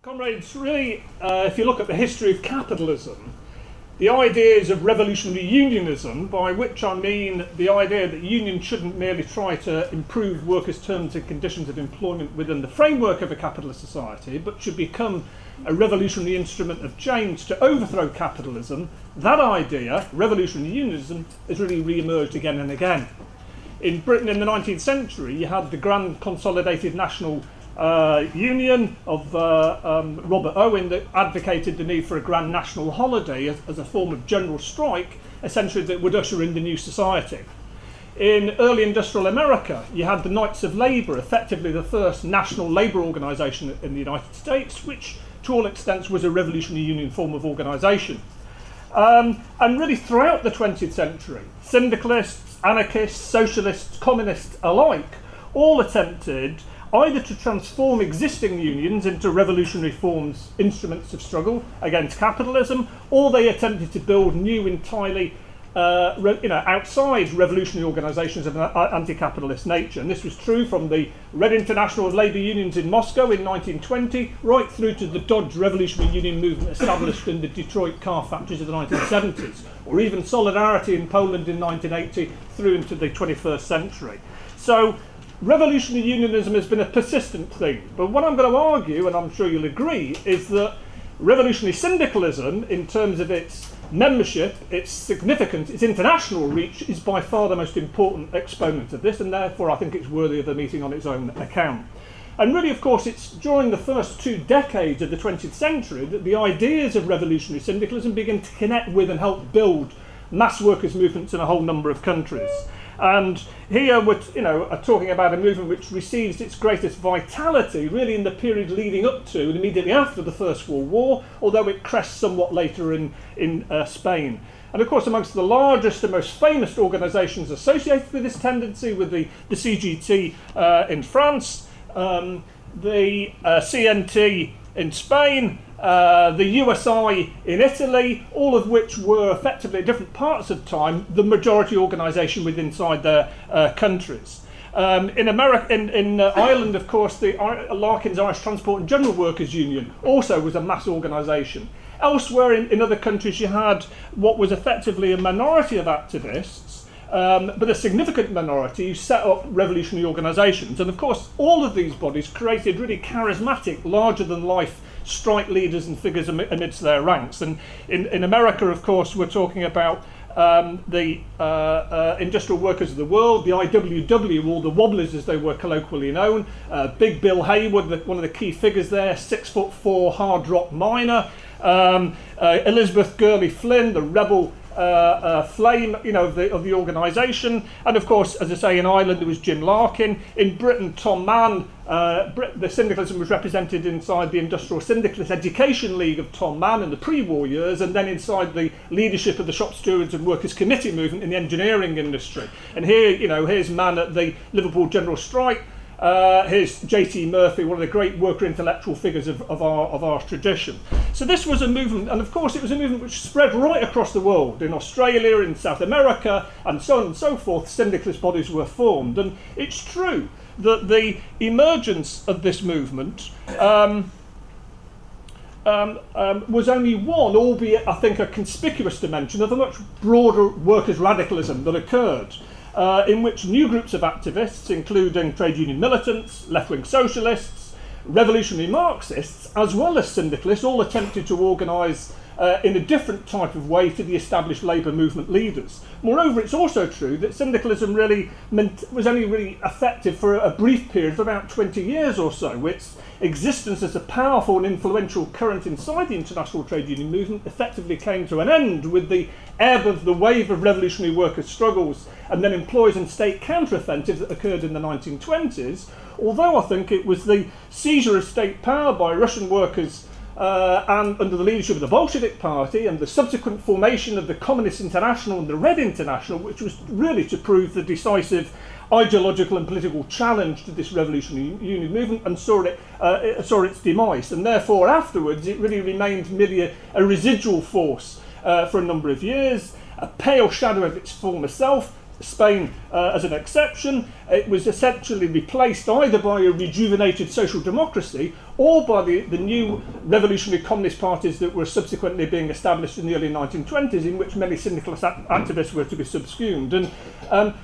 Comrades, really, if you look at the history of capitalism, the ideas of revolutionary unionism, by which I mean the idea that unions shouldn't merely try to improve workers' terms and conditions of employment within the framework of a capitalist society, but should become a revolutionary instrument of change to overthrow capitalism, that idea, revolutionary unionism, has really re-emerged again and again. In Britain in the 19th century, you had the Grand Consolidated National Union of Robert Owen that advocated the need for a grand national holiday as a form of general strike, essentially that would usher in the new society. In early industrial America, you had the Knights of Labour, effectively the first national labour organisation in the United States, which to all extents was a revolutionary union form of organisation. And really throughout the 20th century, syndicalists, anarchists, socialists, communists alike all attempted either to transform existing unions into revolutionary forms, instruments of struggle against capitalism, or they attempted to build new, entirely outside revolutionary organisations of an anti-capitalist nature. And this was true from the Red International of Labour Unions in Moscow in 1920, right through to the Dodge Revolutionary Union movement established in the Detroit car factories of the 1970s, or even Solidarity in Poland in 1980 through into the 21st century. So revolutionary unionism has been a persistent thing, but what I'm going to argue, and I'm sure you'll agree, is that revolutionary syndicalism, in terms of its membership, its significance, its international reach, is by far the most important exponent of this, and therefore I think it's worthy of a meeting on its own account. And really, of course, it's during the first 2 decades of the 20th century that the ideas of revolutionary syndicalism begin to connect with and help build mass workers' movements in a whole number of countries. And here we're talking about a movement which receives its greatest vitality really in the period leading up to and immediately after the First World War, although it crests somewhat later in Spain. And of course, amongst the largest and most famous organisations associated with this tendency, with the CGT in France, the CNT in Spain, the USI in Italy, all of which were effectively at different parts of time the majority organisation within inside their countries. In Ireland, of course, the Larkin's Irish Transport and General Workers Union also was a mass organisation. Elsewhere in other countries, you had what was effectively a minority of activists, but a significant minority who set up revolutionary organisations. And of course, all of these bodies created really charismatic, larger-than-life strike leaders and figures amidst their ranks. And in America, of course, we're talking about the Industrial Workers of the World, the IWW, or the Wobblers as they were colloquially known. Big Bill Haywood, one of the key figures there, 6'4" hard rock miner. Elizabeth Gurley Flynn, the rebel flame, of the organisation. And of course, as I say, in Ireland there was Jim Larkin. In Britain, Tom Mann. The syndicalism was represented inside the Industrial Syndicalist Education League of Tom Mann in the pre-war years, and then inside the leadership of the Shop Stewards and Workers' Committee movement in the engineering industry. And here, here's Mann at the Liverpool General Strike. Here's J.T. Murphy, one of the great worker intellectual figures of our tradition. So this was a movement, and of course it was a movement which spread right across the world. In Australia, in South America, and so on and so forth, syndicalist bodies were formed. And it's true that the emergence of this movement was only one, albeit I think a conspicuous dimension of a much broader workers' radicalism that occurred, in which new groups of activists, including trade union militants, left-wing socialists, revolutionary Marxists, as well as syndicalists, all attempted to organise in a different type of way to the established labour movement leaders. Moreover, it's also true that syndicalism was only really effective for a brief period of about 20 years or so. Its existence as a powerful and influential current inside the international trade union movement effectively came to an end with the ebb of the wave of revolutionary workers' struggles and then employees and state counter-offensives that occurred in the 1920s, although I think it was the seizure of state power by Russian workers and under the leadership of the Bolshevik Party and the subsequent formation of the Communist International and the Red International, which was really to prove the decisive ideological and political challenge to this revolutionary union movement, and saw its demise. And therefore, afterwards, it really remained merely a residual force for a number of years, a pale shadow of its former self, Spain as an exception. It was essentially replaced either by a rejuvenated social democracy or by the new revolutionary communist parties that were subsequently being established in the early 1920s, in which many syndicalist activists were to be subsumed. And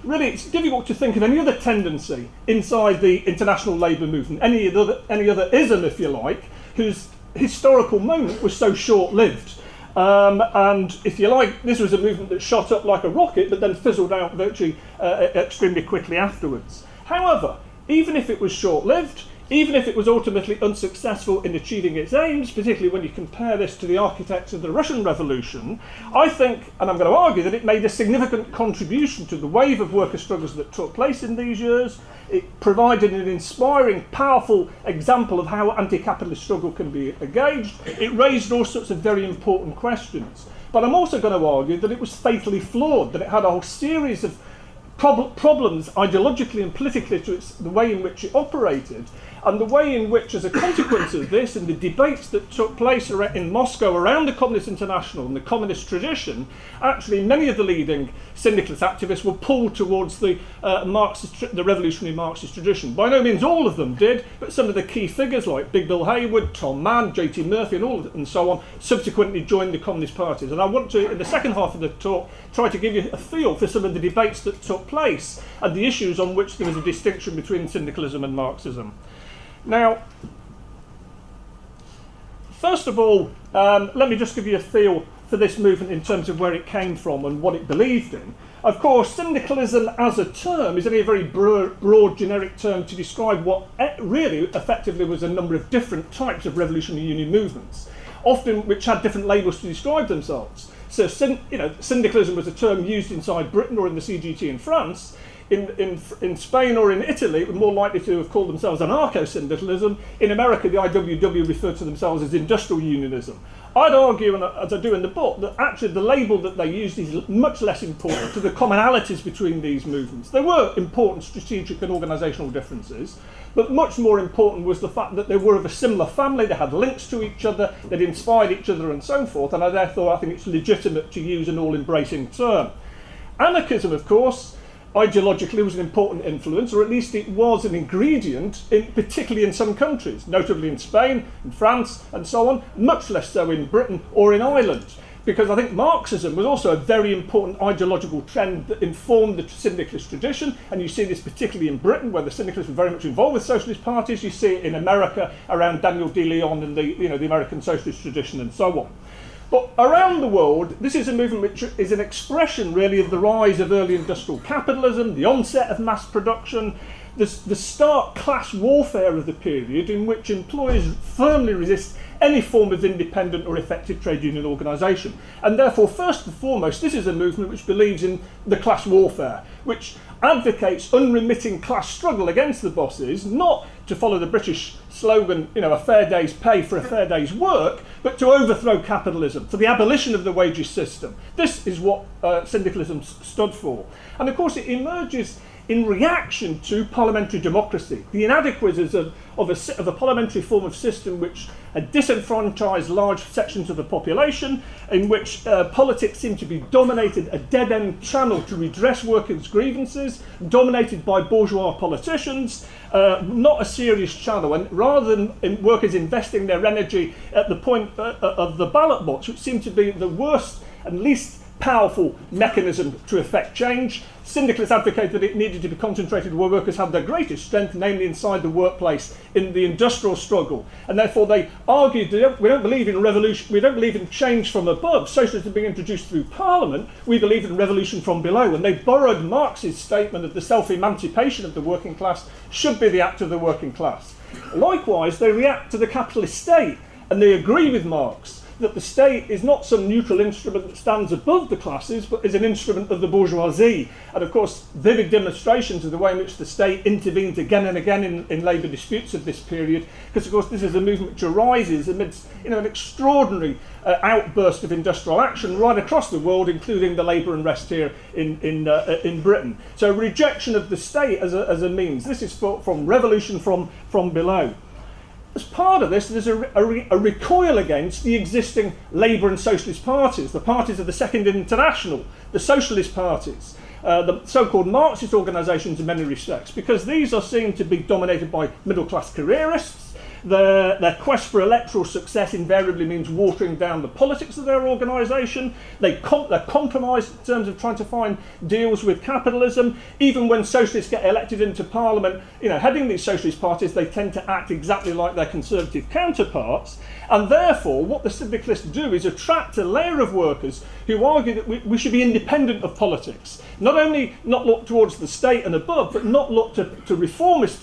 really, it's difficult to think of any other tendency inside the international labour movement, any other ism, if you like, whose historical moment was so short-lived. And if you like, this was a movement that shot up like a rocket but then fizzled out virtually extremely quickly afterwards. However, even if it was short-lived, even if it was ultimately unsuccessful in achieving its aims, particularly when you compare this to the architects of the Russian Revolution, I think, and I'm going to argue, that it made a significant contribution to the wave of worker struggles that took place in these years. It provided an inspiring, powerful example of how anti-capitalist struggle can be engaged. It raised all sorts of very important questions. But I'm also going to argue that it was fatally flawed, that it had a whole series of problems ideologically and politically to the way in which it operated, and the way in which, as a consequence of this and the debates that took place in Moscow around the Communist International and the communist tradition, actually many of the leading syndicalist activists were pulled towards the revolutionary Marxist tradition. By no means all of them did, but some of the key figures like Big Bill Haywood, Tom Mann, J.T. Murphy and so on subsequently joined the communist parties. And I want to, in the second half of the talk, try to give you a feel for some of the debates that took place and the issues on which there was a distinction between syndicalism and Marxism. Now, first of all, let me just give you a feel for this movement in terms of where it came from and what it believed in. Of course, syndicalism as a term is only a very broad generic term to describe what really effectively was a number of different types of revolutionary union movements, often which had different labels to describe themselves. So, syndicalism was a term used inside Britain or in the CGT in France. In Spain or in Italy, were more likely to have called themselves anarcho-syndicalism. In America, the IWW referred to themselves as industrial unionism. I'd argue, and as I do in the book, that actually the label that they used is much less important to the commonalities between these movements. There were important strategic and organisational differences, but much more important was the fact that they were of a similar family, they had links to each other, they'd inspired each other and so forth, and therefore I think it's legitimate to use an all-embracing term. Anarchism, of course, ideologically was an important influence, or at least it was an ingredient, particularly in some countries, notably in Spain, in France and so on, much less so in Britain or in Ireland. Because I think Marxism was also a very important ideological trend that informed the syndicalist tradition, and you see this particularly in Britain, where the syndicalists were very much involved with socialist parties. You see it in America around Daniel De Leon and the American socialist tradition and so on. But around the world, this is a movement which is an expression really of the rise of early industrial capitalism, the onset of mass production, the stark class warfare of the period in which employers firmly resist any form of independent or effective trade union organisation. And therefore, first and foremost, this is a movement which believes in the class warfare, which advocates unremitting class struggle against the bosses, not to follow the British slogan, a fair day's pay for a fair day's work, but to overthrow capitalism, for the abolition of the wages system. This is what syndicalism stood for. And of course, it emerges in reaction to parliamentary democracy, the inadequacies of a parliamentary form of system which had disenfranchised large sections of the population, in which politics seemed to be dominated, a dead-end channel to redress workers' grievances, dominated by bourgeois politicians, not a serious channel. And rather than workers investing their energy at the point of the ballot box, which seemed to be the worst and least powerful mechanism to effect change, syndicalists advocated that it needed to be concentrated where workers had their greatest strength, namely inside the workplace, in the industrial struggle. And therefore they argued that we don't believe in revolution, we don't believe in change from above, socialism being introduced through Parliament, we believe in revolution from below. And they borrowed Marx's statement that the self-emancipation of the working class should be the act of the working class. Likewise, they react to the capitalist state, and they agree with Marx that the state is not some neutral instrument that stands above the classes, but is an instrument of the bourgeoisie. And of course, vivid demonstrations of the way in which the state intervenes again and again in labour disputes of this period, because of course this is a movement which arises amidst an extraordinary outburst of industrial action right across the world, including the labour unrest here in Britain. So rejection of the state as a means. This is from revolution from below. As part of this, there's a recoil against the existing Labour and Socialist parties, the parties of the Second International, the Socialist parties. the so-called Marxist organisations in many respects, because these are seen to be dominated by middle-class careerists. Their quest for electoral success invariably means watering down the politics of their organisation. They're compromised in terms of trying to find deals with capitalism. Even when socialists get elected into parliament, heading these socialist parties, they tend to act exactly like their conservative counterparts. And therefore, what the syndicalists do is attract a layer of workers who argue that we should be independent of politics. Not only not look towards the state and above, but not look to reformist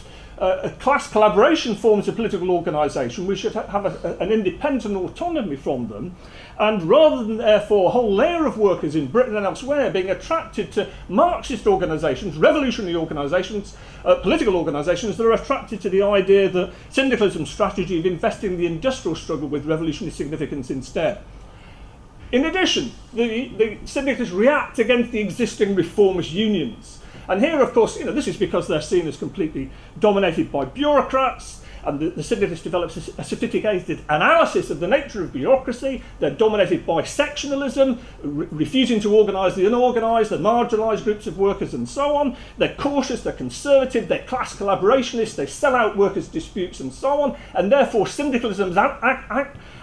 class collaboration forms of political organisation. We should have an independent autonomy from them, and rather than therefore a whole layer of workers in Britain and elsewhere being attracted to Marxist organisations, revolutionary organisations, political organisations that are attracted to the idea that syndicalism's strategy of investing the industrial struggle with revolutionary significance instead. In addition, the syndicalists react against the existing reformist unions. And here, of course, this is because they're seen as completely dominated by bureaucrats, and the syndicalists develop a sophisticated analysis of the nature of bureaucracy. They're dominated by sectionalism, refusing to organise the unorganised, the marginalised groups of workers, and so on. They're cautious, they're conservative, they're class collaborationists, they sell out workers' disputes, and so on. And therefore, syndicalism's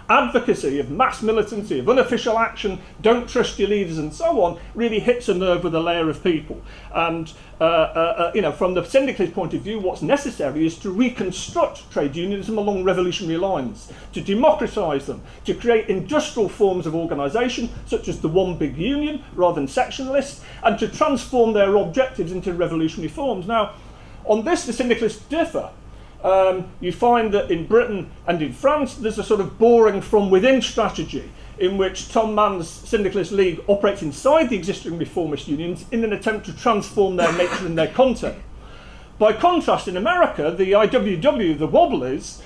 advocacy of mass militancy, of unofficial action, don't trust your leaders, and so on, really hits a nerve with a layer of people. And from the syndicalist point of view, what's necessary is to reconstruct trade unionism along revolutionary lines, to democratise them, to create industrial forms of organisation, such as the one big union, rather than sectionalists, and to transform their objectives into revolutionary forms. Now, on this, the syndicalists differ. You find that in Britain and in France, there's a sort of boring from within strategy in which Tom Mann's Syndicalist League operates inside the existing reformist unions in an attempt to transform their nature and their content. By contrast, in America, the IWW, the Wobblies,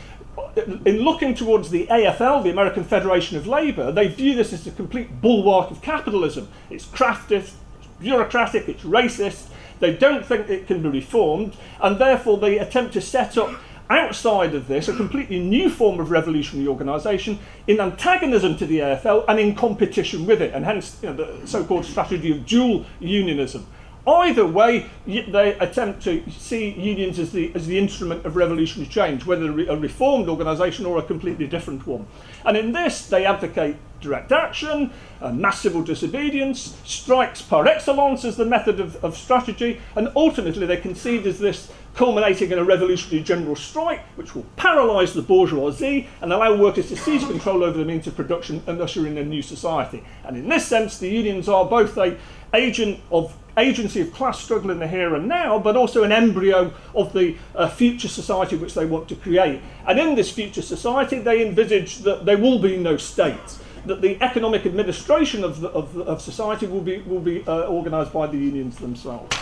in looking towards the AFL, the American Federation of Labour, they view this as a complete bulwark of capitalism. It's craftist, it's bureaucratic, it's racist. They don't think it can be reformed, and therefore they attempt to set up outside of this a completely new form of revolutionary organisation in antagonism to the AFL and in competition with it, and hence the so-called strategy of dual unionism. Either way, they attempt to see unions as the instrument of revolutionary change, whether a reformed organisation or a completely different one. And in this, they advocate direct action, mass civil disobedience, strikes par excellence as the method of strategy, and ultimately they concede as this culminating in a revolutionary general strike, which will paralyse the bourgeoisie and allow workers to seize control over the means of production and usher in a new society. And in this sense, the unions are both an agency of class struggle in the here and now, but also an embryo of the future society which they want to create. And in this future society, they envisage that there will be no state, that the economic administration of society will be organised by the unions themselves.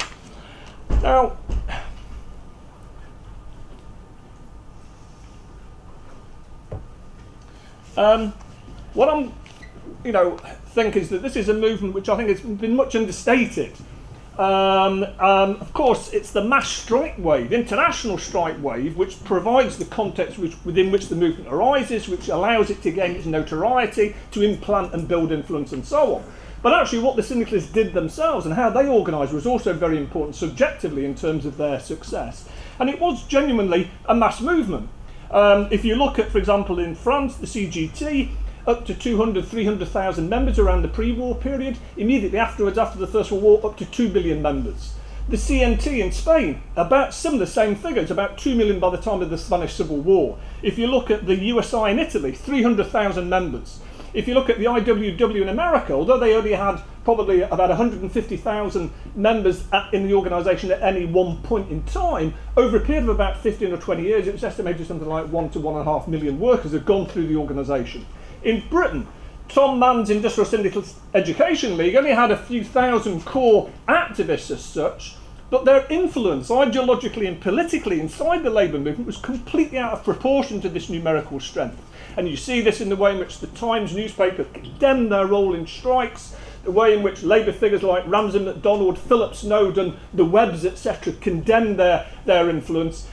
Now, what I'm, think is that this is a movement which I think has been much understated. Of course, it's the mass strike wave, international strike wave, which provides the context within which the movement arises, which allows it to gain its notoriety, to implant and build influence and so on. But actually what the syndicalists did themselves and how they organised was also very important subjectively in terms of their success. And it was genuinely a mass movement. If you look at, for example, in France, the CGT, up to 200, 300,000 members around the pre-war period. Immediately afterwards, after the First World War, up to 2 billion members. The CNT in Spain, about similar, same figures, about 2 million by the time of the Spanish Civil War. If you look at the USI in Italy, 300,000 members. If you look at the IWW in America, although they only had probably about 150,000 members in the organisation at any one point in time, over a period of about 15 or 20 years, it was estimated something like 1 to 1.5 million workers had gone through the organisation. In Britain, Tom Mann's Industrial Syndicalist Education League only had a few thousand core activists as such, but their influence ideologically and politically inside the labour movement was completely out of proportion to this numerical strength. And you see this in the way in which the Times newspaper condemned their role in strikes, the way in which labour figures like Ramsay MacDonald, Philip Snowden, the Webbs, etc., condemned their influence.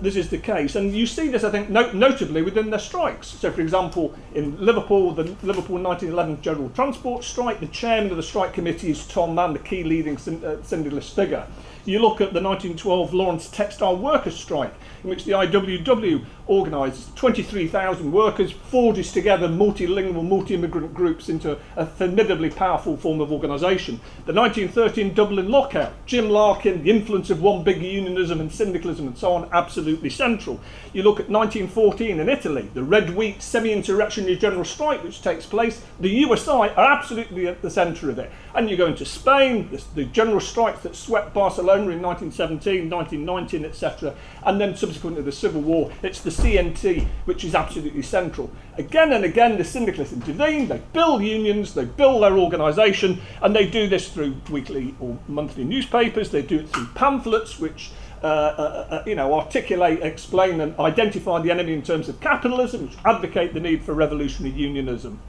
this is the case. And you see this, I think, notably within their strikes. So, for example, in Liverpool, the Liverpool 1911 General Transport Strike, the chairman of the strike committee is Tom Mann, the key leading syndicalist figure. You look at the 1912 Lawrence Textile Workers Strike, in which the IWW organised 23,000 workers, forges together multilingual, multi-immigrant groups into a formidably powerful form of organisation. The 1913 Dublin Lockout, Jim Larkin, the influence of one big unionism and syndicalism and so on, absolutely central. You look at 1914 in Italy, the Red Week semi-insurrectionary general strike which takes place, the USI are absolutely at the centre of it. And you go into Spain, the general strikes that swept Barcelona in 1917, 1919, etc. And then subsequently the Civil War, it's the CNT which is absolutely central. Again and again the syndicalists intervene, they build unions, they build their organisation, and they do this through weekly or monthly newspapers, they do it through pamphlets which articulate, explain and identify the enemy in terms of capitalism, which advocate the need for revolutionary unionism.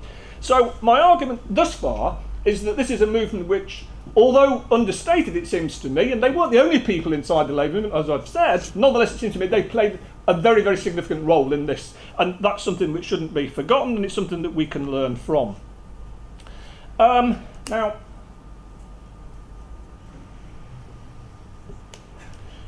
So my argument thus far is that this is a movement which, although understated it seems to me, and they weren't the only people inside the labour movement, as I've said, nonetheless it seems to me they played a very, very significant role in this, and that's something which shouldn't be forgotten, and it's something that we can learn from. Now,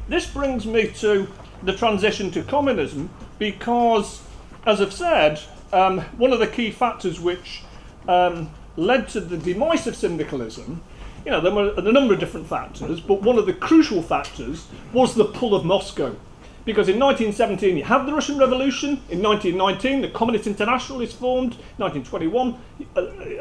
this brings me to the transition to communism, because, as I've said, one of the key factors which led to the demise of syndicalism, there were a number of different factors, but one of the crucial factors was the pull of Moscow. Because in 1917 you have the Russian Revolution, in 1919 the Communist International is formed, 1921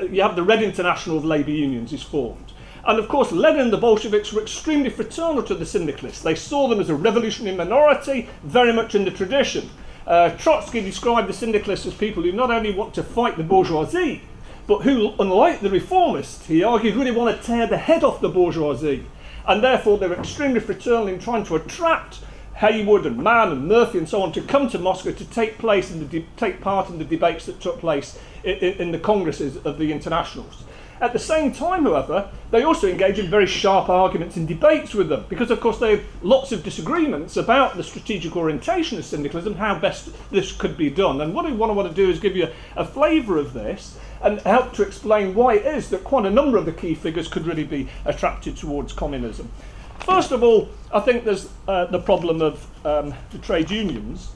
you have the Red International of Labour Unions is formed. And of course Lenin and the Bolsheviks were extremely fraternal to the syndicalists. They saw them as a revolutionary minority, very much in the tradition. Trotsky described the syndicalists as people who not only want to fight the bourgeoisie, but who, unlike the reformists, he argued, really want to tear the head off the bourgeoisie. And therefore they were extremely fraternal in trying to attract Haywood and Mann and Murphy and so on to come to Moscow to take part in the debates that took place in the congresses of the internationals. At the same time, however, they also engage in very sharp arguments and debates with them, because of course they have lots of disagreements about the strategic orientation of syndicalism, how best this could be done. And what I want to do is give you a flavour of this and help to explain why it is that quite a number of the key figures could really be attracted towards communism. First of all, I think there's the problem of the trade unions.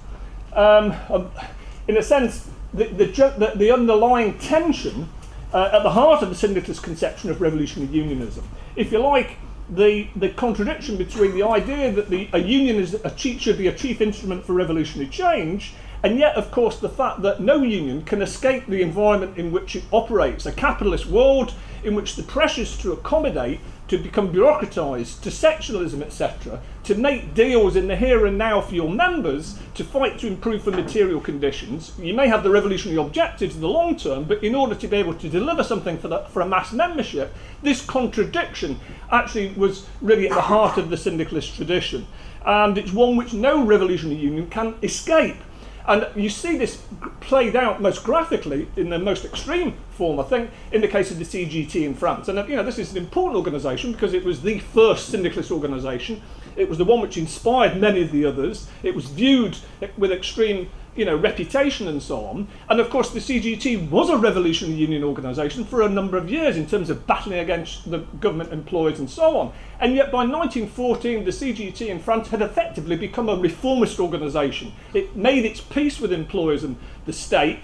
In a sense, the underlying tension at the heart of the syndicalist conception of revolutionary unionism. If you like, the contradiction between the idea that a union should be a chief instrument for revolutionary change, and yet, of course, the fact that no union can escape the environment in which it operates, a capitalist world in which the pressures to accommodate, to become bureaucratised, to sectionalism, etc., to make deals in the here and now for your members, to fight to improve for material conditions. You may have the revolutionary objectives in the long term, but in order to be able to deliver something for a mass membership, this contradiction actually was really at the heart of the syndicalist tradition. And it's one which no revolutionary union can escape. And you see this played out most graphically in the most extreme form, I think, in the case of the CGT in France. And this is an important organisation because it was the first syndicalist organisation. It was the one which inspired many of the others. It was viewed with extreme reputation and so on. And of course the CGT was a revolutionary union organisation for a number of years in terms of battling against the government employees and so on. And yet by 1914 the CGT in France had effectively become a reformist organisation. It made its peace with employers and the state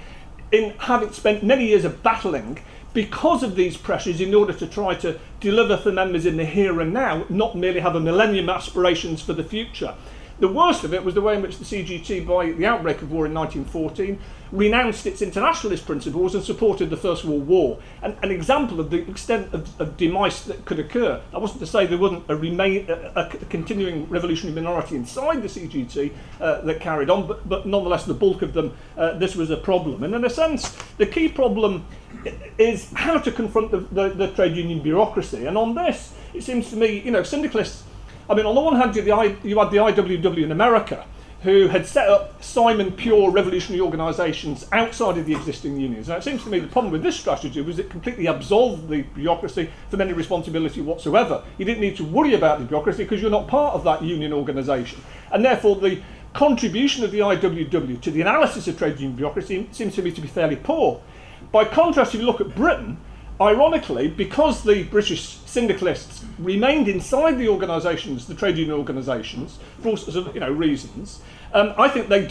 in having spent many years of battling because of these pressures in order to try to deliver for members in the here and now, not merely have a millennium aspirations for the future. The worst of it was the way in which the CGT, by the outbreak of war in 1914, renounced its internationalist principles and supported the First World War. And an example of the extent of demise that could occur. That wasn't to say there wasn't a continuing revolutionary minority inside the CGT that carried on, but nonetheless the bulk of them, this was a problem. And in a sense, the key problem is how to confront the trade union bureaucracy. And on this, it seems to me, syndicalists, on the one hand, you had the IWW in America, who had set up Simon Pure revolutionary organisations outside of the existing unions. Now, it seems to me the problem with this strategy was it completely absolved the bureaucracy from any responsibility whatsoever. You didn't need to worry about the bureaucracy because you're not part of that union organisation. And therefore the contribution of the IWW to the analysis of trade union bureaucracy seems to me to be fairly poor. By contrast, if you look at Britain, ironically, because the British syndicalists remained inside the organisations, the trade union organisations, for all sorts of reasons, I think they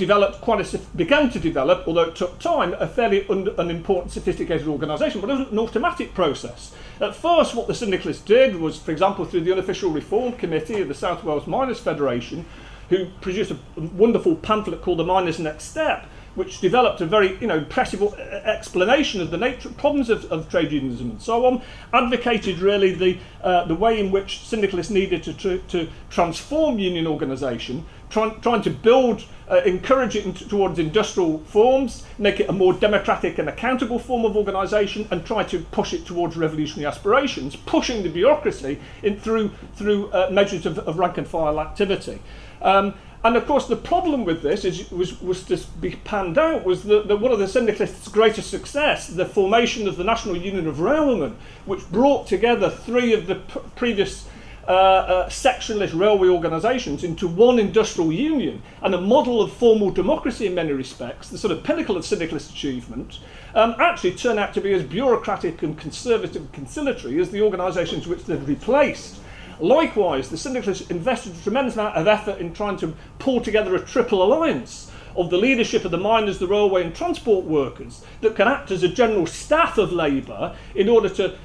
began to develop, although it took time, a fairly unimportant, sophisticated organisation. But it wasn't an automatic process. At first, what the syndicalists did was, for example, through the Unofficial Reform Committee of the South Wales Miners' Federation, who produced a wonderful pamphlet called The Miners' Next Step, which developed a very impressive explanation of the nature problems of trade unionism and so on, advocated really the way in which syndicalists needed to transform union organisation, trying to build, encourage it towards industrial forms, make it a more democratic and accountable form of organisation, and try to push it towards revolutionary aspirations, pushing the bureaucracy through measures of rank and file activity. And of course, the problem with this was to be panned out was that one of the syndicalists' greatest success, the formation of the National Union of Railwaymen, which brought together three of the previous sectionalist railway organisations into one industrial union and a model of formal democracy in many respects, the sort of pinnacle of syndicalist achievement, actually turned out to be as bureaucratic and conservative and conciliatory as the organisations which they'd replaced. Likewise, the syndicalists invested a tremendous amount of effort in trying to pull together a triple alliance of the leadership of the miners, the railway and transport workers that can act as a general staff of labour in order to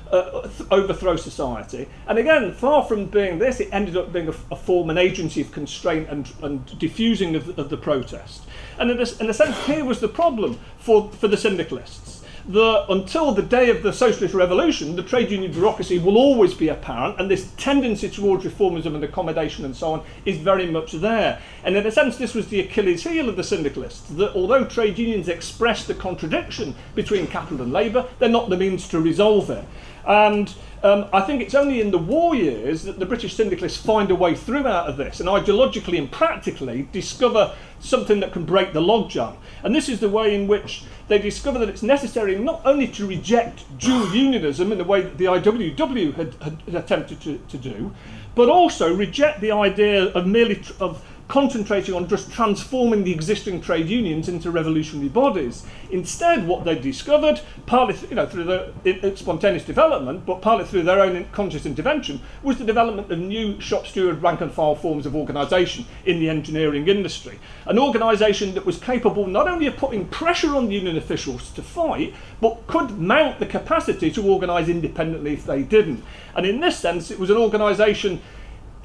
overthrow society. And again, far from being this, it ended up being a form, an agency of constraint and diffusing of the protest. And in a sense, here was the problem for the syndicalists. Until the day of the socialist revolution, the trade union bureaucracy will always be apparent, and this tendency towards reformism and accommodation and so on is very much there. And in a sense, this was the Achilles heel of the syndicalists, that although trade unions express the contradiction between capital and labour, they're not the means to resolve it. And I think it's only in the war years that the British syndicalists find a way through out of this and ideologically and practically discover something that can break the logjam. And this is the way in which they discover that it's necessary not only to reject dual unionism in the way that the IWW had attempted to do, but also reject the idea of merely concentrating on just transforming the existing trade unions into revolutionary bodies. Instead, what they discovered, partly through their spontaneous development, but partly through their own conscious intervention, was the development of new shop steward rank and file forms of organisation in the engineering industry. An organisation that was capable not only of putting pressure on union officials to fight, but could mount the capacity to organise independently if they didn't. And in this sense, it was an organisation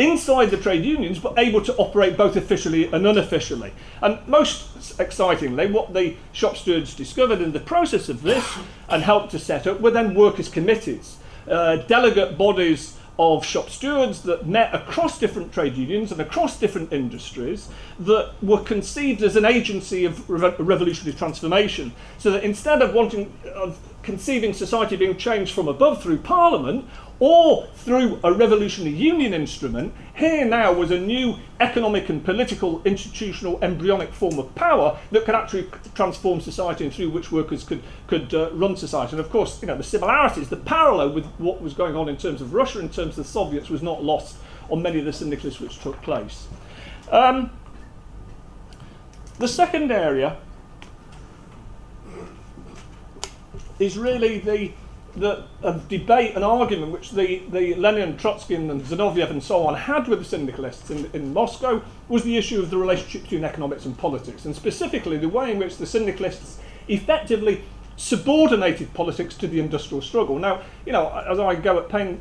inside the trade unions, but able to operate both officially and unofficially. And most excitingly, what the shop stewards discovered in the process of this and helped to set up were then workers' committees, delegate bodies of shop stewards that met across different trade unions and across different industries that were conceived as an agency of revolutionary transformation. So that instead of conceiving society being changed from above through Parliament or through a revolutionary union instrument, here now was a new economic and political, institutional, embryonic form of power that could actually transform society and through which workers could run society. And of course, the similarities, the parallel with what was going on in terms of Russia, in terms of the Soviets, was not lost on many of the syndicalists which took place. The second area is really the debate and argument which the Lenin, Trotsky and Zinoviev and so on had with the syndicalists in Moscow was the issue of the relationship between economics and politics, and specifically the way in which the syndicalists effectively subordinated politics to the industrial struggle. Now, as I go at pain,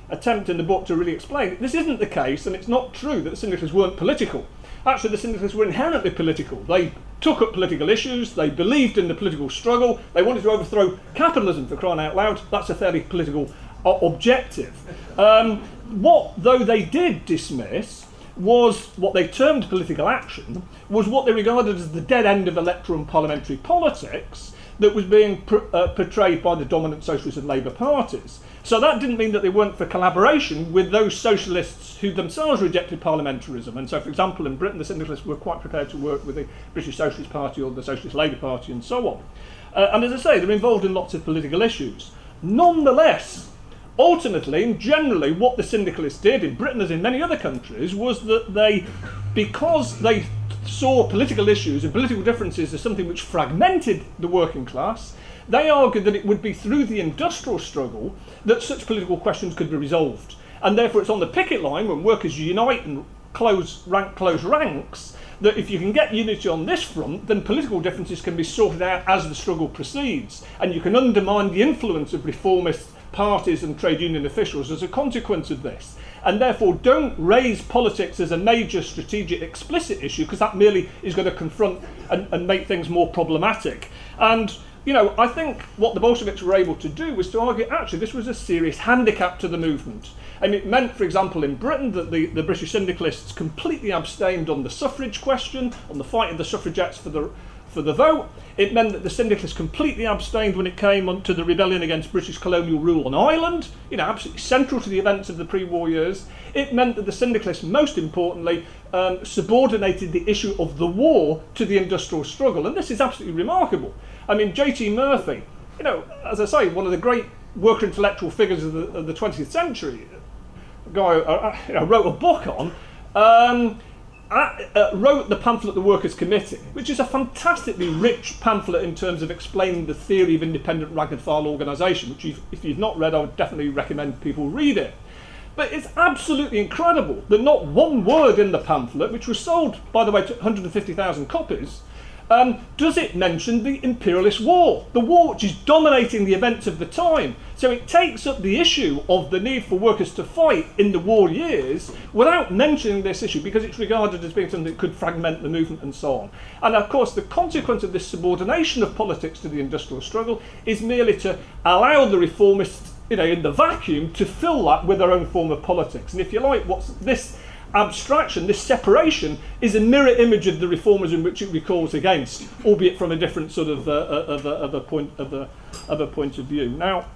attempt in the book to really explain, this isn't the case, and it's not true that the syndicalists weren't political. Actually, the syndicalists were inherently political. They took up political issues, they believed in the political struggle, they wanted to overthrow capitalism, for crying out loud. That's a fairly political objective. Though they did dismiss was what they termed political action, was what they regarded as the dead end of electoral and parliamentary politics that was being portrayed by the dominant socialist and Labour parties. So that didn't mean that they weren't for collaboration with those socialists who themselves rejected parliamentarism. And so, for example, in Britain, the syndicalists were quite prepared to work with the British Socialist Party or the Socialist Labour Party and so on. And as I say, they're involved in lots of political issues. Nonetheless, ultimately and generally what the syndicalists did in Britain as in many other countries was that because they saw political issues and political differences as something which fragmented the working class, they argued that it would be through the industrial struggle that such political questions could be resolved. And therefore it's on the picket line when workers unite and close ranks, that if you can get unity on this front, then political differences can be sorted out as the struggle proceeds. And you can undermine the influence of reformist parties and trade union officials as a consequence of this. And therefore don't raise politics as a major strategic explicit issue, because that merely is going to confront and make things more problematic. And you know, I think what the Bolsheviks were able to do was to argue actually this was a serious handicap to the movement. And it meant, for example, in Britain that the British syndicalists completely abstained on the suffrage question, on the fight of the suffragettes for the vote. It meant that the syndicalists completely abstained when it came on to the rebellion against British colonial rule on Ireland, you know, absolutely central to the events of the pre-war years. It meant that the syndicalists, most importantly, subordinated the issue of the war to the industrial struggle. And this is absolutely remarkable. I mean, J.T. Murphy, you know, as I say, one of the great worker intellectual figures of the 20th century, a guy I wrote a book on, wrote the pamphlet The Workers' Committee, which is a fantastically rich pamphlet in terms of explaining the theory of independent rank and file organisation, which if you've not read, I would definitely recommend people read it. But it's absolutely incredible that not one word in the pamphlet, which was sold, by the way, to 150,000 copies, does it mention the imperialist war, the war which is dominating the events of the time. So it takes up the issue of the need for workers to fight in the war years without mentioning this issue, because it's regarded as being something that could fragment the movement and so on. And of course the consequence of this subordination of politics to the industrial struggle is merely to allow the reformists, you know, in the vacuum, to fill that with their own form of politics. And if you like, what's this abstraction, this separation, is a mirror image of the reformers in which it recalls against, albeit from a different sort of point of view. Now,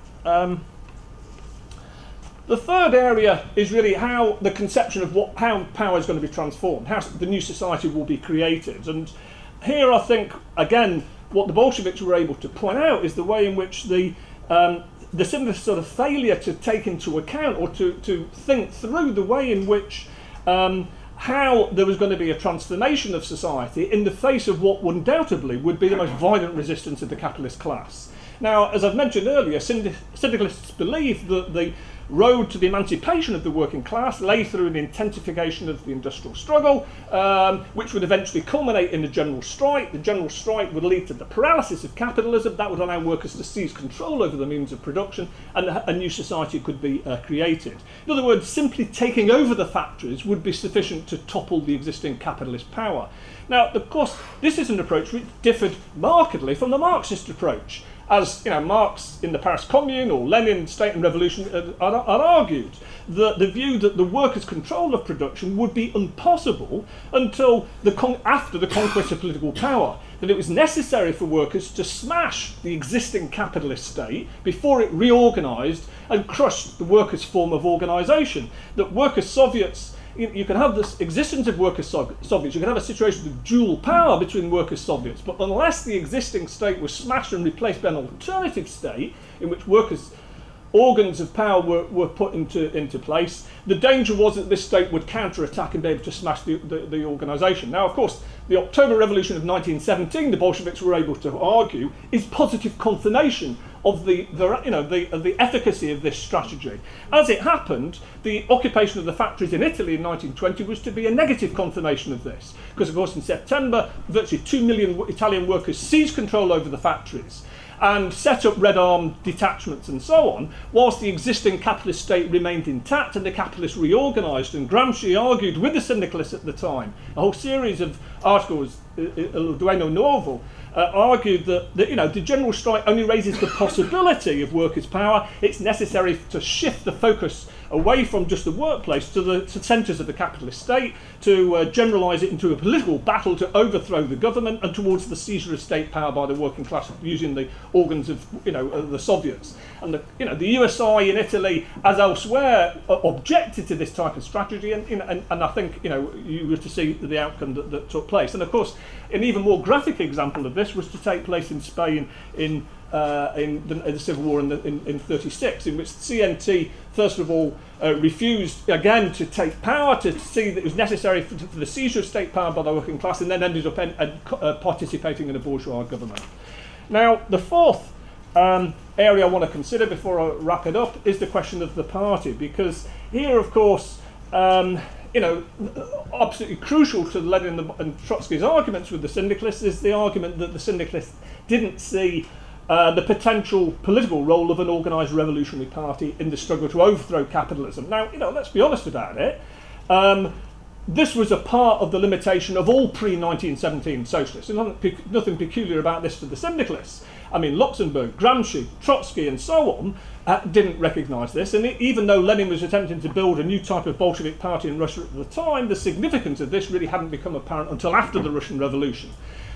the third area is really how the conception of how power is going to be transformed, how the new society will be created. And here I think, again, what the Bolsheviks were able to point out is the way in which the similar sort of failure to take into account or to think through the way in which how there was going to be a transformation of society in the face of what undoubtedly would be the most violent resistance of the capitalist class. Now, as I've mentioned earlier, syndicalists believe that the road to the emancipation of the working class lay through an intensification of the industrial struggle, which would eventually culminate in a general strike. The general strike would lead to the paralysis of capitalism. That would allow workers to seize control over the means of production, and a new society could be created. In other words, simply taking over the factories would be sufficient to topple the existing capitalist power. Now, of course, this is an approach which differed markedly from the Marxist approach. As you know, Marx in the Paris Commune or Lenin in State and Revolution had argued that the view that the workers' control of production would be impossible until after the conquest of political power, that it was necessary for workers to smash the existing capitalist state before it reorganised and crushed the workers' form of organisation. That workers' Soviets, you can have this existence of workers' Soviets, you can have a situation of dual power between workers' Soviets, but unless the existing state was smashed and replaced by an alternative state in which workers' organs of power were put into place, the danger was that this state would counter-attack and be able to smash the organisation. Now, of course, the October Revolution of 1917, the Bolsheviks were able to argue, is positive confirmation of the efficacy of this strategy. As it happened, the occupation of the factories in Italy in 1920 was to be a negative confirmation of this, because of course in September virtually 2 million Italian workers seized control over the factories and set up red armed detachments and so on, whilst the existing capitalist state remained intact and the capitalists reorganised. And Gramsci argued with the syndicalists at the time, a whole series of articles, Il Dueno Nuovo, argued that the general strike only raises the possibility of workers' power. It's necessary to shift the focus away from just the workplace to the centres of the capitalist state, to generalise it into a political battle to overthrow the government and towards the seizure of state power by the working class using the organs of the Soviets. And the USI in Italy, as elsewhere, objected to this type of strategy, and I think you were to see the outcome that took place. And of course, an even more graphic example of this was to take place in Spain in the Civil War in 36, in which the CNT, first of all, refused again to take power, to see that it was necessary for the seizure of state power by the working class, and then ended up participating in a bourgeois government. Now, the fourth area I want to consider before I wrap it up is the question of the party, because here, of course, absolutely crucial to Lenin and Trotsky's arguments with the Syndicalists is the argument that the Syndicalists didn't see the potential political role of an organised revolutionary party in the struggle to overthrow capitalism. Now, let's be honest about it. This was a part of the limitation of all pre-1917 socialists. There's nothing peculiar about this to the Syndicalists. I mean, Luxemburg, Gramsci, Trotsky, and so on didn't recognise this. And even though Lenin was attempting to build a new type of Bolshevik party in Russia at the time, the significance of this really hadn't become apparent until after the Russian Revolution.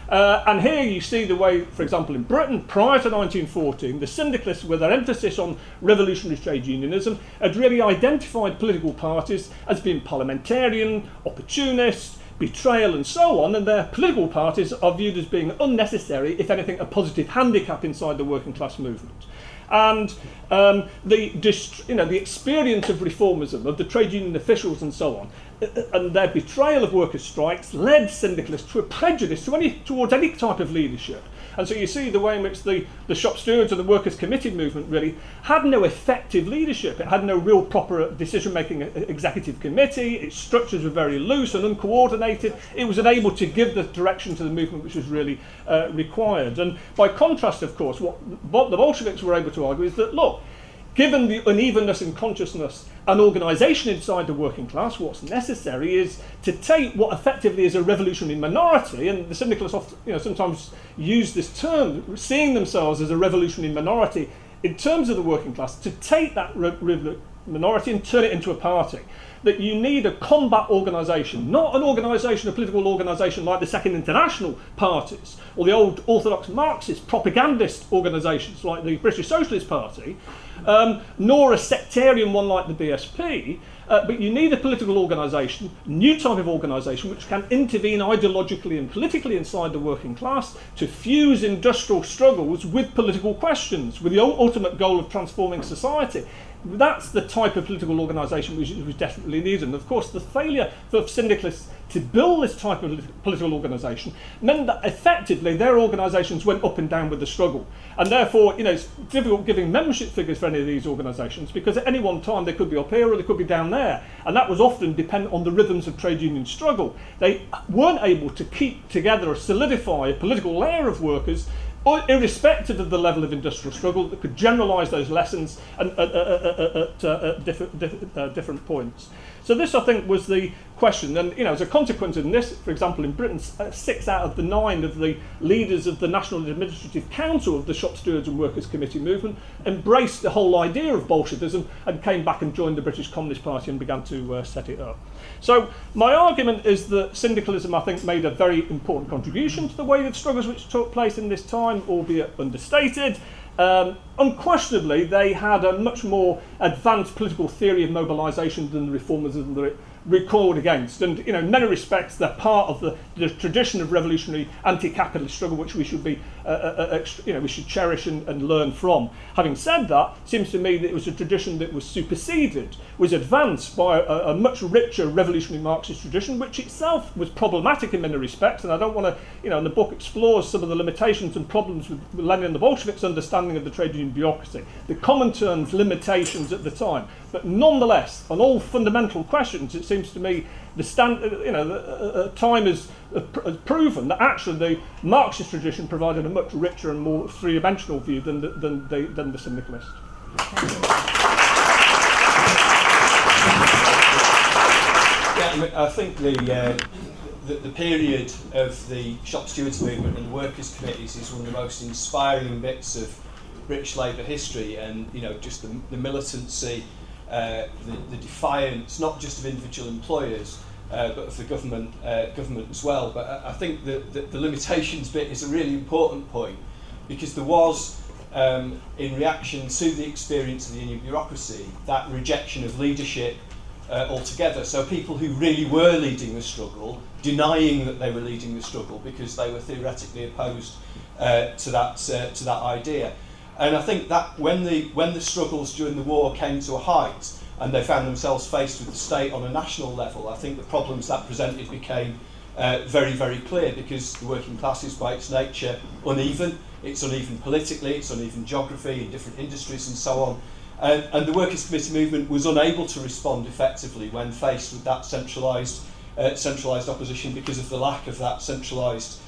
And here you see the way, for example, in Britain, prior to 1914, the Syndicalists, with their emphasis on revolutionary trade unionism, had really identified political parties as being parliamentarian, opportunist, betrayal, and so on, and their political parties are viewed as being unnecessary, if anything, a positive handicap inside the working class movement. And the experience of reformism, of the trade union officials and so on, and their betrayal of workers' strikes led syndicalists to a prejudice towards any type of leadership. And so you see the way in which the shop stewards and the workers' committee movement really had no effective leadership. It had no real proper decision-making executive committee. Its structures were very loose and uncoordinated. It was unable to give the direction to the movement which was really required. And by contrast, of course, what the Bolsheviks were able to argue is that, look, given the unevenness in consciousness and organisation inside the working class, what's necessary is to take what effectively is a revolutionary minority, and the Syndicalists often, sometimes use this term, seeing themselves as a revolutionary minority in terms of the working class, to take that minority and turn it into a party. That you need a combat organisation, not an organisation, a political organisation like the Second International parties, or the old orthodox Marxist propagandist organisations like the British Socialist Party, nor a sectarian one like the BSP, but you need a political organisation, new type of organisation, which can intervene ideologically and politically inside the working class to fuse industrial struggles with political questions, with the ultimate goal of transforming society. That's the type of political organisation which was desperately needed. And of course, the failure of syndicalists to build this type of political organisation meant that effectively their organisations went up and down with the struggle. And therefore, it's difficult giving membership figures for any of these organisations, because at any one time they could be up here or they could be down there. And that was often dependent on the rhythms of trade union struggle. They weren't able to keep together or solidify a political layer of workers, irrespective of the level of industrial struggle, that could generalise those lessons at different points. So this, I think, was the question. And as a consequence of this, for example, in Britain, 6 out of the 9 of the leaders of the National Administrative Council of the Shop Stewards and Workers' Committee movement embraced the whole idea of Bolshevism and came back and joined the British Communist Party and began to set it up. So my argument is that syndicalism, I think, made a very important contribution to the way that struggles which took place in this time, albeit understated. Unquestionably, they had a much more advanced political theory of mobilisation than the reformism that it recoiled against. And in many respects, they're part of the tradition of revolutionary anti-capitalist struggle, which we should be, we should cherish and learn from. Having said that, it seems to me that it was a tradition that was superseded, was advanced by a much richer revolutionary Marxist tradition, which itself was problematic in many respects. And I don't want to, and the book explores some of the limitations and problems with Lenin and the Bolsheviks' understanding of the trade union bureaucracy, the Comintern's limitations at the time. But nonetheless, on all fundamental questions, it seems to me time has proven that actually the Marxist tradition provided a much richer and more three-dimensional view than the syndicalist. Yeah, I think the period of the shop stewards movement and the workers' committees is one of the most inspiring bits of British Labour history, and just the militancy, the defiance, not just of individual employers, but of the government as well. But I think that the limitations bit is a really important point, because there was, in reaction to the experience of the union bureaucracy, that rejection of leadership altogether. So people who really were leading the struggle, denying that they were leading the struggle because they were theoretically opposed to that idea. And I think that when the struggles during the war came to a height and they found themselves faced with the state on a national level, I think the problems that presented became very, very clear, because the working class is by its nature uneven. It's uneven politically, it's uneven geography in different industries and so on. And the Workers' Committee movement was unable to respond effectively when faced with that centralised opposition because of the lack of that centralised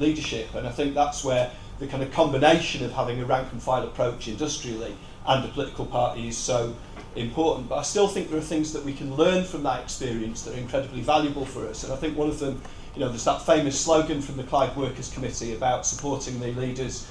leadership. And I think that's where the kind of combination of having a rank and file approach industrially and a political party is so important. But I still think there are things that we can learn from that experience that are incredibly valuable for us. And I think one of them, there's that famous slogan from the Clyde Workers' Committee about supporting the leaders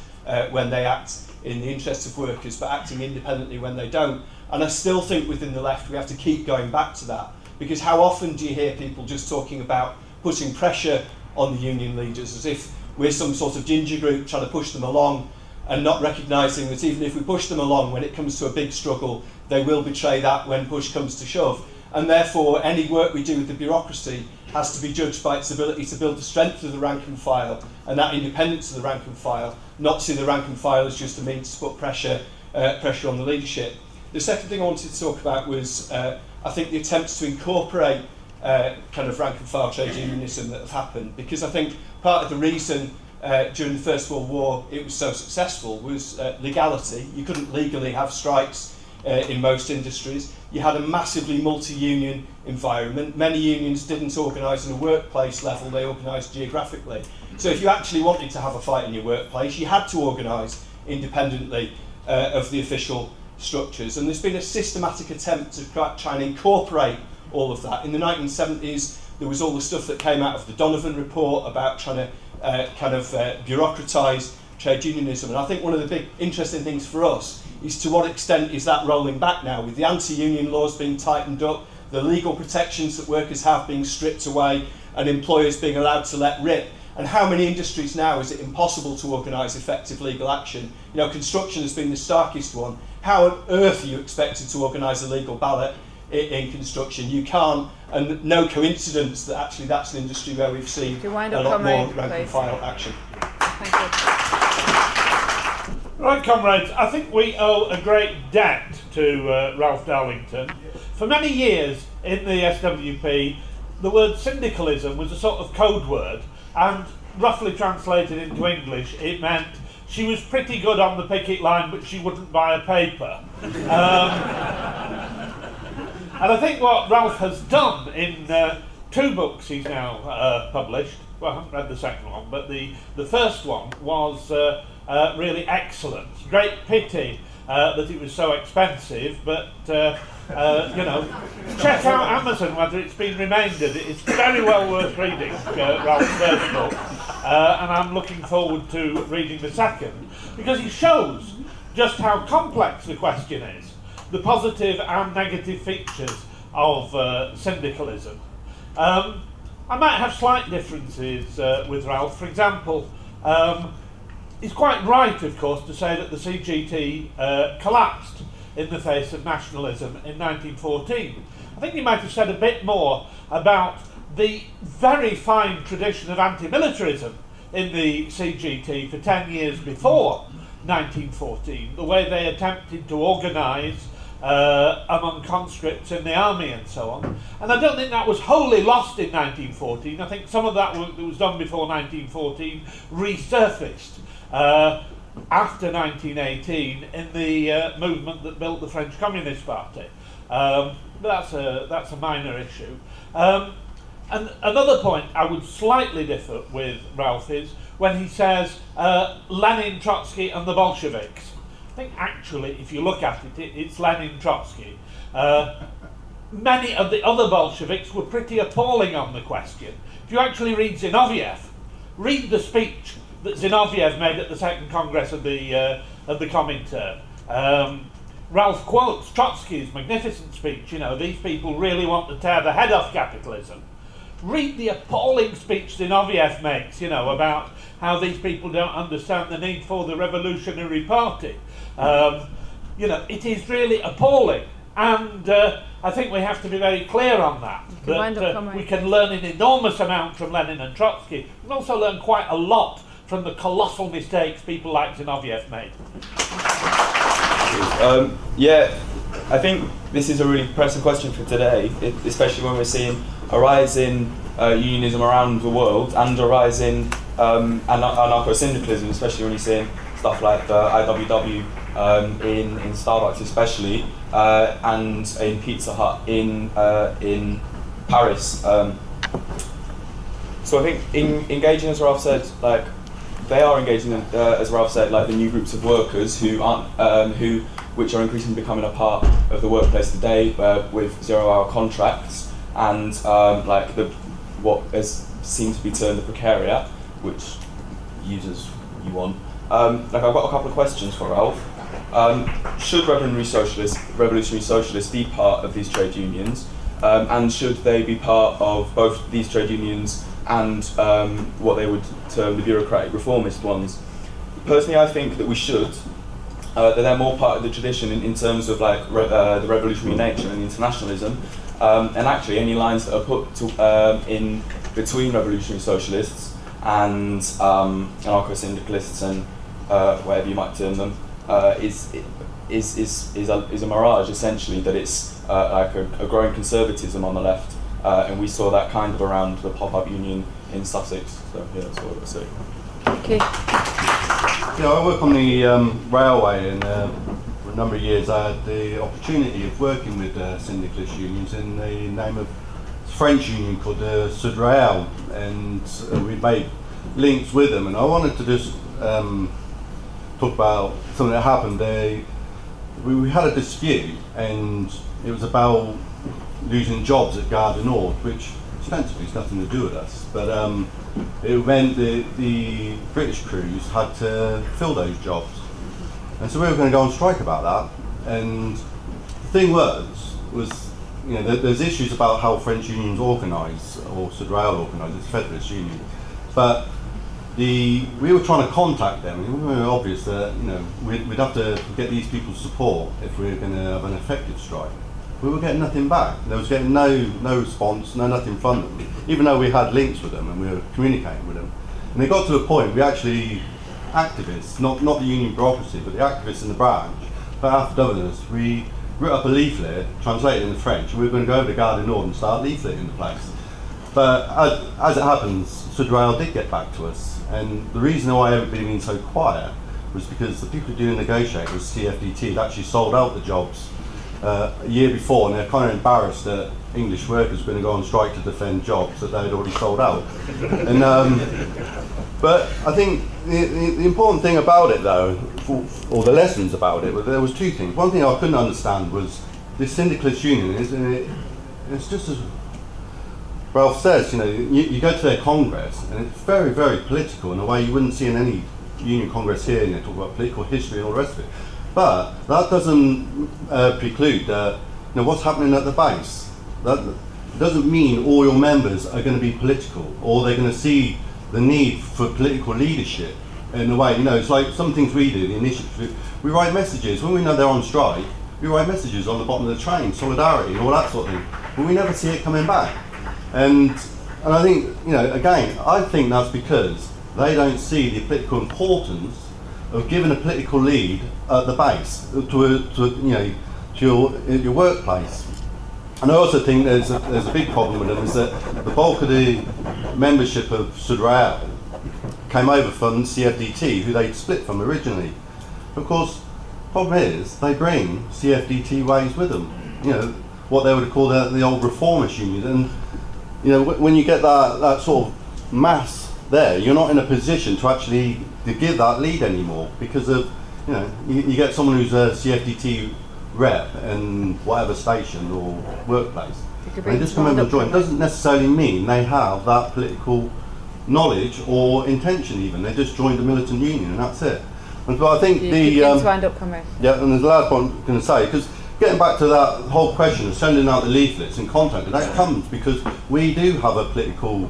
when they act in the interests of workers, but acting independently when they don't. And I still think within the left we have to keep going back to that, because how often do you hear people just talking about putting pressure on the union leaders as if we're some sort of ginger group trying to push them along, and not recognising that even if we push them along, when it comes to a big struggle, they will betray that when push comes to shove. And therefore, any work we do with the bureaucracy has to be judged by its ability to build the strength of the rank and file and that independence of the rank and file, not see the rank and file as just a means to put pressure on the leadership. The second thing I wanted to talk about was, I think, the attempts to incorporate kind of rank and file trade unionism that have happened, because I think part of the reason during the First World War it was so successful was legality. You couldn't legally have strikes in most industries. You had a massively multi-union environment. Many unions didn't organise in a workplace level, they organised geographically. So if you actually wanted to have a fight in your workplace, you had to organise independently of the official structures. And there's been a systematic attempt to try and incorporate all of that. In the 1970s, there was all the stuff that came out of the Donovan report about trying to bureaucratise trade unionism. And I think one of the big interesting things for us is to what extent is that rolling back now, with the anti-union laws being tightened up, the legal protections that workers have being stripped away, and employers being allowed to let rip. And how many industries now is it impossible to organise effective legal action? Construction has been the starkest one. How on earth are you expected to organise a legal ballot in construction? You can't, and no coincidence that actually that's an industry where we've seen a lot more rank and file action. Thank you. Right, comrades, I think we owe a great debt to Ralph Darlington. For many years in the SWP, the word syndicalism was a sort of code word, and roughly translated into English, it meant she was pretty good on the picket line, but she wouldn't buy a paper. And I think what Ralph has done in 2 books he's now published, well, I haven't read the second one, but the first one was really excellent. Great pity that it was so expensive, but check out Amazon whether it's been remaindered. It's very well worth reading, Ralph's first book, and I'm looking forward to reading the second, because he shows just how complex the question is, the positive and negative features of syndicalism. I might have slight differences with Ralph. For example, he's quite right, of course, to say that the CGT collapsed in the face of nationalism in 1914. I think he might have said a bit more about the very fine tradition of anti-militarism in the CGT for 10 years before 1914, the way they attempted to organise among conscripts in the army and so on. And I don't think that was wholly lost in 1914. I think some of that work that was done before 1914 resurfaced after 1918 in the movement that built the French Communist Party. But that's a minor issue. And another point I would slightly differ with Ralph is when he says Lenin, Trotsky and the Bolsheviks. I think actually, if you look at it, it's Lenin, Trotsky. Many of the other Bolsheviks were pretty appalling on the question. If you actually read Zinoviev, read the speech that Zinoviev made at the Second Congress of the Comintern. Ralph quotes Trotsky's magnificent speech, these people really want to tear the head off capitalism. Read the appalling speech Zinoviev makes, about how these people don't understand the need for the revolutionary party. It is really appalling. And I think we have to be very clear on that. We can learn an enormous amount from Lenin and Trotsky. We can also learn quite a lot from the colossal mistakes people like Zinoviev made. Yeah, I think this is a really pressing question for today, especially when we're seeing a rise in unionism around the world and a rise in anarcho-syndicalism, especially when you're seeing stuff like the IWW in Starbucks especially, and in Pizza Hut in Paris. So I think engaging, as Ralph said, like they are engaging, as Ralph said, like the new groups of workers who aren't, which are increasingly becoming a part of the workplace today, with 0-hour contracts and like what has seemed to be termed the precariat, which users you want. Like I've got a couple of questions for Ralph. Should revolutionary socialists be part of these trade unions, and should they be part of both these trade unions and what they would term the bureaucratic reformist ones? Personally, I think that we should. That they're more part of the tradition in terms of like the revolutionary nature and internationalism, and actually any lines that are put to, in between revolutionary socialists and anarcho-syndicalists and whatever you might term them is a mirage, essentially, that it's like a growing conservatism on the left, and we saw that kind of around the pop-up union in Sussex. So yeah, that's what I would say. Okay. Yeah, I work on the railway, and for a number of years I had the opportunity of working with syndicalist unions in the name of a French union called Syndicalism, and we made links with them. And I wanted to just talk about something that happened. We had a dispute, and it was about losing jobs at Gare du Nord, which ostensibly has nothing to do with us, but it meant that the British crews had to fill those jobs, and so we were going to go on strike about that. And the thing was you know, there's issues about how French unions organise, or Syndicalism organise, it's a federalist union, but we were trying to contact them, and it was obvious that, you know, we'd have to get these people's support if we were going to have an effective strike. We were getting nothing back. There was getting no response, nothing from them, even though we had links with them and we were communicating with them. And it got to a point, we actually, activists, not the union bureaucracy, but the activists in the branch, about half a dozen of us, we wrote up a leaflet, translated into French, and we were going to go over to Gare du Nord and start leafleting the place. But as it happens, Syndicalism did get back to us, and the reason why everybody been so quiet was because the people who do negotiate with CFDT had actually sold out the jobs a year before, and they're kind of embarrassed that English workers were going to go on strike to defend jobs that they'd already sold out. And but I think the important thing about it, though, or the lessons about it, there was two things. One thing I couldn't understand was this syndicalist union, it's just as Ralph says, you know, you go to their congress and it's very, very political in a way you wouldn't see in any union congress here. You know, talk about political history and all the rest of it. But that doesn't preclude what's happening at the base. That doesn't mean all your members are going to be political, or they're going to see the need for political leadership in a way. You know, it's like some things we do, the initiative. We write messages when we know they're on strike. We write messages on the bottom of the train, solidarity and all that sort of thing. But we never see it coming back. And I think, you know, again, I think that's because they don't see the political importance of giving a political lead at the base to your workplace. And I also think there's a big problem with them, is that the bulk of the membership of Syndicalism came over from CFDT, who they'd split from originally. Of course, the problem is they bring CFDT ways with them. You know, what they would call the old reformist unions. And you know, when you get that sort of mass there, you're not in a position to actually give that lead anymore, because of, you know, you get someone who's a CFDT rep in whatever station or workplace. They just come over and join. It doesn't necessarily mean they have that political knowledge or intention even. They just joined a militant union and that's it. And so I think and there's the last point I'm going to say, because getting back to that whole question of sending out the leaflets and content, that comes because we do have a political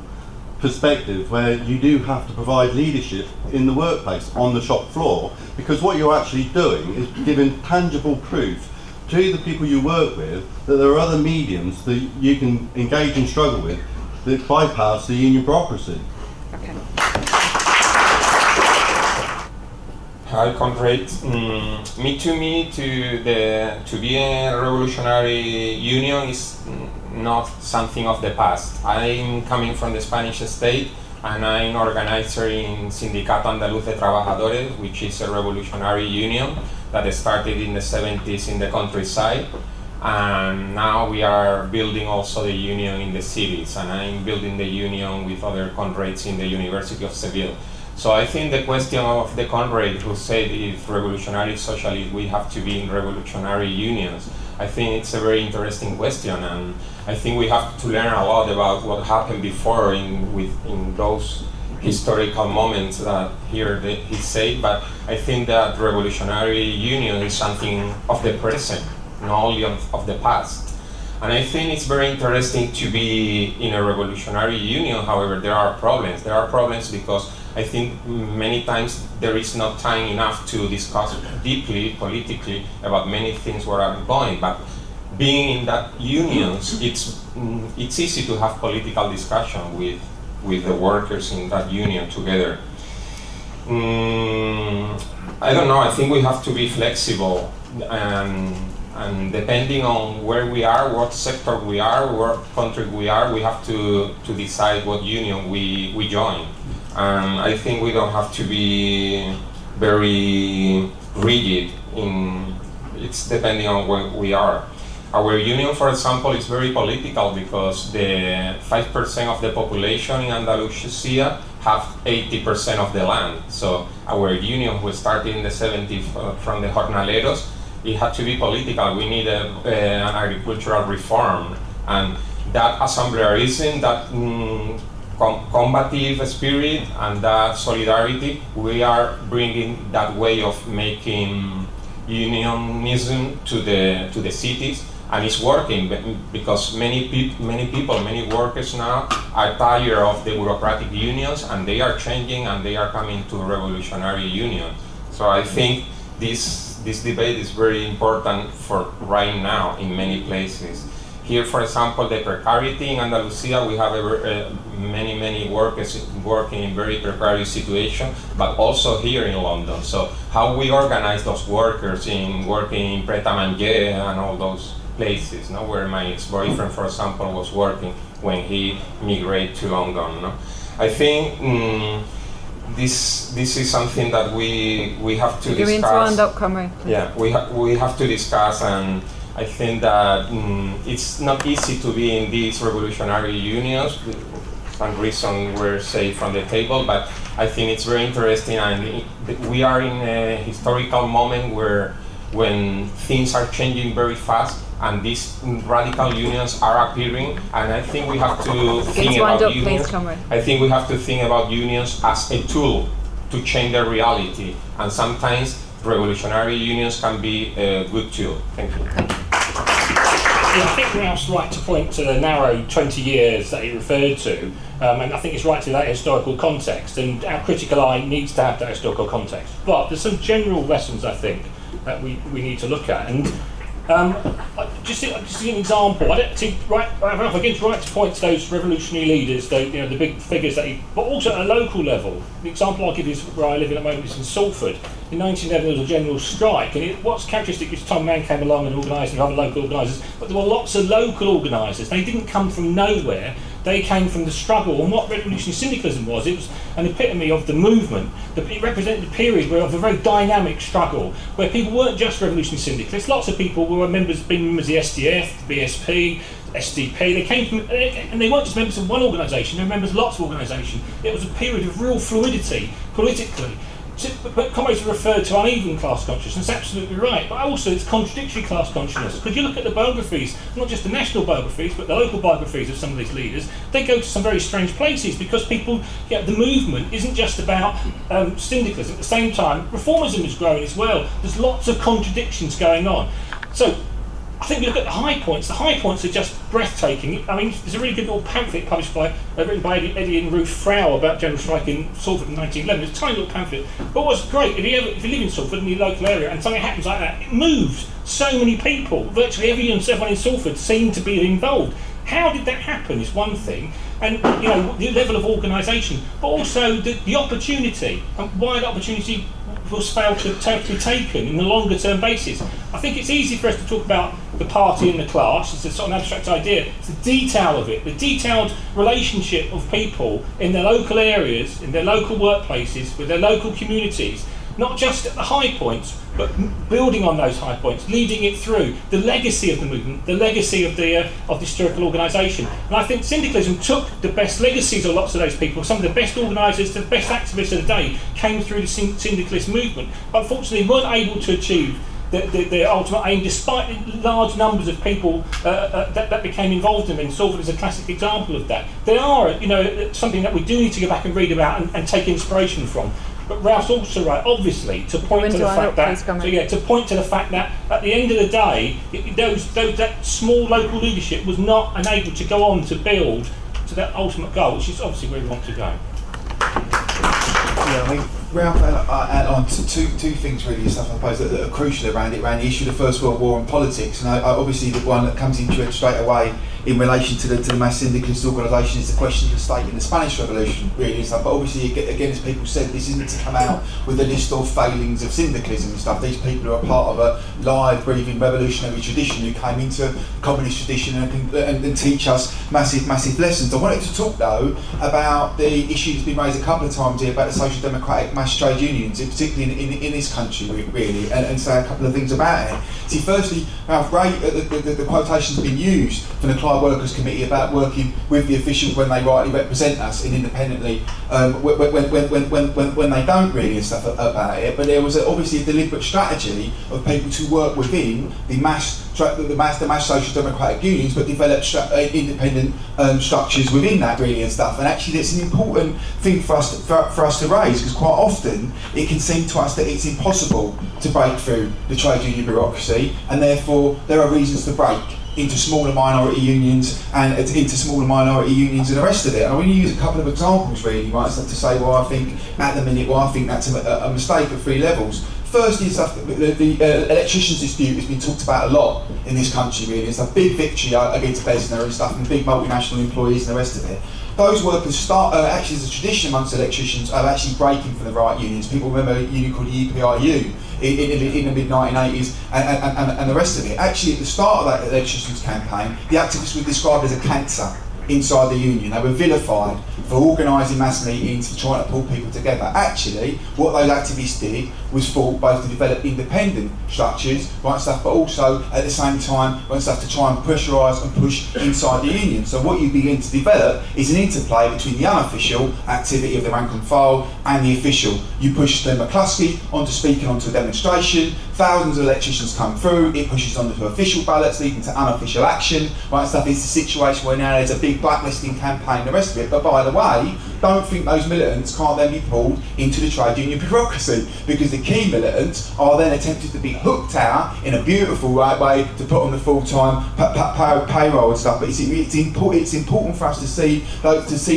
perspective where you do have to provide leadership in the workplace, on the shop floor, because what you're actually doing is giving tangible proof to the people you work with that there are other mediums that you can engage and struggle with that bypass the union bureaucracy. Okay. Hi, Conrad. To be a revolutionary union is not something of the past. I'm coming from the Spanish state, and I'm an organizer in Sindicato Andaluz de Trabajadores, which is a revolutionary union that started in the 70s in the countryside. And now we are building also the union in the cities, and I'm building the union with other Conrads in the University of Seville. So I think the question of the Conrad who said if revolutionary socialists we have to be in revolutionary unions, I think it's a very interesting question, and I think we have to learn a lot about what happened before in those historical moments that here he said, but I think that revolutionary union is something of the present, not only of the past. And I think it's very interesting to be in a revolutionary union. However, there are problems. There are problems because I think many times there is not time enough to discuss deeply, politically, about many things where I'm going. But being in that unions, it's easy to have political discussion with the workers in that union together. I don't know, I think we have to be flexible, and depending on where we are, what sector we are, what country we are, we have to decide what union we join. And I think we don't have to be very rigid it's depending on where we are. Our union, for example, is very political because the 5% of the population in Andalusia have 80% of the land. So our union, who started in the 70s from the jornaleros, it had to be political. We need an agricultural reform, and that assemblearism, that combative spirit, and that solidarity, we are bringing that way of making unionism to the cities, and it's working because many people, many workers now are tired of the bureaucratic unions, and they are changing and they are coming to revolutionary unions. So I think this debate is very important for right now in many places. Here, for example, the precarity in Andalusia, we have many workers working in very precarious situation, but also here in London. So how we organize those workers working in Pret-a-Manger and all those places, no? Where my ex-boyfriend, for example, was working when he migrated to London. No? I think this is something that we have to discuss. You're to round up, Conrad. Yeah, we have to discuss, and I think that it's not easy to be in these revolutionary unions. Some reason were saved from the table, but I think it's very interesting, and we are in a historical moment when things are changing very fast, and these radical unions are appearing, and I think we have to think about unions. I think we have to think about unions as a tool to change the reality, and sometimes revolutionary unions can be a good tool. Thank you. Yeah, I think Ralph's right to point to the narrow 20 years that he referred to, and I think it's right to that historical context, and our critical eye needs to have that historical context. But there's some general lessons, I think, that we need to look at. And just an example, I don't think Ralph again's right to point to those revolutionary leaders, the big figures but also at a local level. The example I'll give is where I live at the moment is in Salford. In 1911 there was a general strike, and what's characteristic is Tom Mann came along and organised, and other local organisers, but there were lots of local organisers. They didn't come from nowhere. They came from the struggle, and what revolutionary syndicalism was, it was an epitome of the movement. It represented a period of a very dynamic struggle, where people weren't just revolutionary syndicalists. Lots of people were members of the SDF, the BSP, SDP. They came from, and they weren't just members of one organisation, they were members of lots of organisations. It was a period of real fluidity, politically. But comrades referred to uneven class consciousness, that's absolutely right, but also it's contradictory class consciousness. Because you look at the biographies, not just the national biographies, but the local biographies of some of these leaders, they go to some very strange places because people, the movement isn't just about syndicalism. At the same time, reformism is growing as well. There's lots of contradictions going on. So I think we look at the high points. The high points are just breathtaking. I mean, there's a really good little pamphlet published written by Eddie and Ruth Frau about general strike in Salford in 1911. It's a tiny little pamphlet. But what's great, if you live in Salford in your local area and something happens like that, it moves so many people, virtually everyone in Salford seemed to be involved. How did that happen is one thing, and you know, the level of organisation, but also the opportunity, and why the opportunity was failed to be taken in the longer term basis. I think it's easy for us to talk about the party and the class, it's a sort of an abstract idea. It's the detail of it, the detailed relationship of people in their local areas, in their local workplaces, with their local communities, not just at the high points, but building on those high points, leading it through, the legacy of the movement, the legacy of the historical organisation. And I think Syndicalism took the best legacies of lots of those people. Some of the best organisers, the best activists of the day came through the Syndicalist movement, but unfortunately weren't able to achieve the ultimate aim, despite the large numbers of people that became involved in it. Salford is a classic example of that. They are, you know, something that we do need to go back and read about and take inspiration from. But Ralph's also right, obviously, to point to the fact that at the end of the day, that small local leadership was not unable to go on to build to that ultimate goal, which is obviously where we want to go. Yeah, I mean, Ralph outlined two things really, I suppose, that are crucial around the issue of the First World War and politics. And obviously the one that comes into it straight away in relation to the mass syndicalist organisation is the question of the state in the Spanish Revolution, really, and stuff. But obviously, again, as people said, this isn't to come out with a list of failings of syndicalism and stuff. These people are a part of a live, breathing, revolutionary tradition who came into the communist tradition and teach us massive lessons. I wanted to talk, though, about the issue that's been raised a couple of times here about the social democratic mass trade unions, particularly in this country, really, and say a couple of things about it. See, firstly, Ralph, the quotations have been used from the Clyde Workers Committee about working with the officials when they rightly represent us and independently when they don't really and stuff about it. But there was obviously a deliberate strategy of people to work within the mass social democratic unions, but develop independent structures within that, really, and stuff. And actually, it's an important thing for us to raise, because quite often it can seem to us that it's impossible to break through the trade union bureaucracy, and therefore there are reasons to break into smaller minority unions and the rest of it. And I want to use a couple of examples, really, right, to say why I think that's a mistake at three levels. Firstly, the electricians dispute has been talked about a lot in this country, really. It's a big victory against Bessemer and stuff, and big multinational employees and the rest of it. Those workers actually, there's a tradition amongst electricians of actually breaking from the right unions. People remember a union called the EPIU in the mid-1980s and the rest of it. Actually, at the start of that electricians campaign, the activists were described as a cancer inside the union. They were vilified for organising mass meetings, for trying to pull people together. Actually, what those activists did was fought both to develop independent structures, right stuff, but also at the same time, right stuff, to try and pressurise and push inside the union. So what you begin to develop is an interplay between the unofficial activity of the rank and file and the official. You push Glenn McCluskey onto speaking onto a demonstration, thousands of electricians come through, it pushes onto official ballots, leading to unofficial action, right stuff. It's a situation where now there's a big blacklisting campaign, the rest of it. But by the way, don't think those militants can't then be pulled into the trade union bureaucracy, because the key militants are then attempted to be hooked out in a beautiful right way to put on the full-time payroll and stuff. But it's important for us to see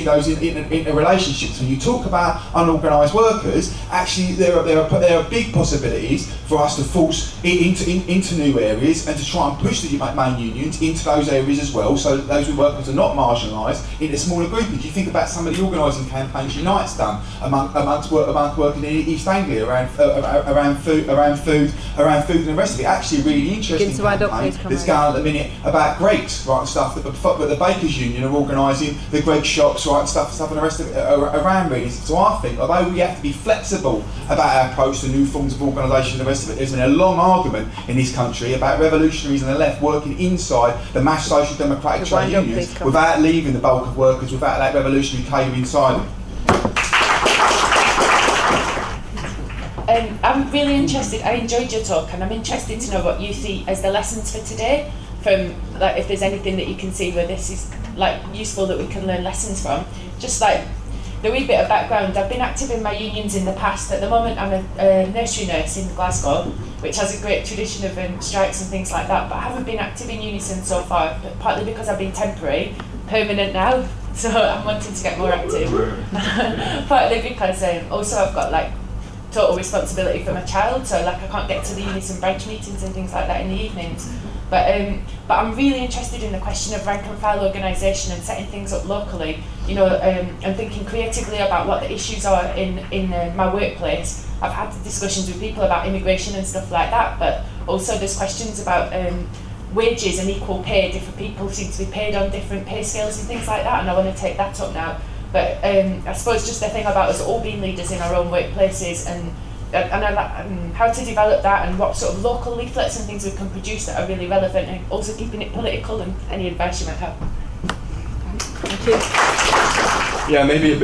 those in relationships. When you talk about unorganised workers, actually there are big possibilities for us to force into new areas and to try and push the main unions into those areas as well, so that those workers are not marginalised into smaller groupings. You think about some of the organising campaigns Unite's done amongst working in East Anglia around food and the rest of it. Actually, a really interesting campaign that's going on at the minute about Greggs, right, and stuff. But the Bakers Union are organising the Greggs shops, right, and stuff and the rest of it around, really. So I think, although we have to be flexible about our approach to new forms of organisation and the rest of it, there's been a long argument in this country about revolutionaries on the left working inside the mass social democratic trade unions without leaving the bulk of workers, without that revolutionary cave inside them. I'm really interested, I enjoyed your talk, and I'm interested to know what you see as the lessons for today, from like if there's anything that you can see where this is like useful that we can learn lessons from. Just like the wee bit of background, I've been active in my unions in the past. At the moment I'm a nursery nurse in Glasgow, which has a great tradition of strikes and things like that, but I haven't been active in unison so far, partly because I've been temporary, permanent now, so I'm wanting to get more active. Partly because also I've got like total responsibility for my child, so like I can't get to the unison branch meetings and things like that in the evenings. But I'm really interested in the question of rank and file organisation and setting things up locally, you know, and thinking creatively about what the issues are in my workplace. I've had discussions with people about immigration and stuff like that, but also there's questions about wages and equal pay. Different people seem to be paid on different pay scales and things like that, and I want to take that up now. But I suppose just the thing about us all being leaders in our own workplaces and how to develop that and what sort of local leaflets and things we can produce that are really relevant, and also keeping it political, and any advice you might have. Thank you. Yeah, maybe,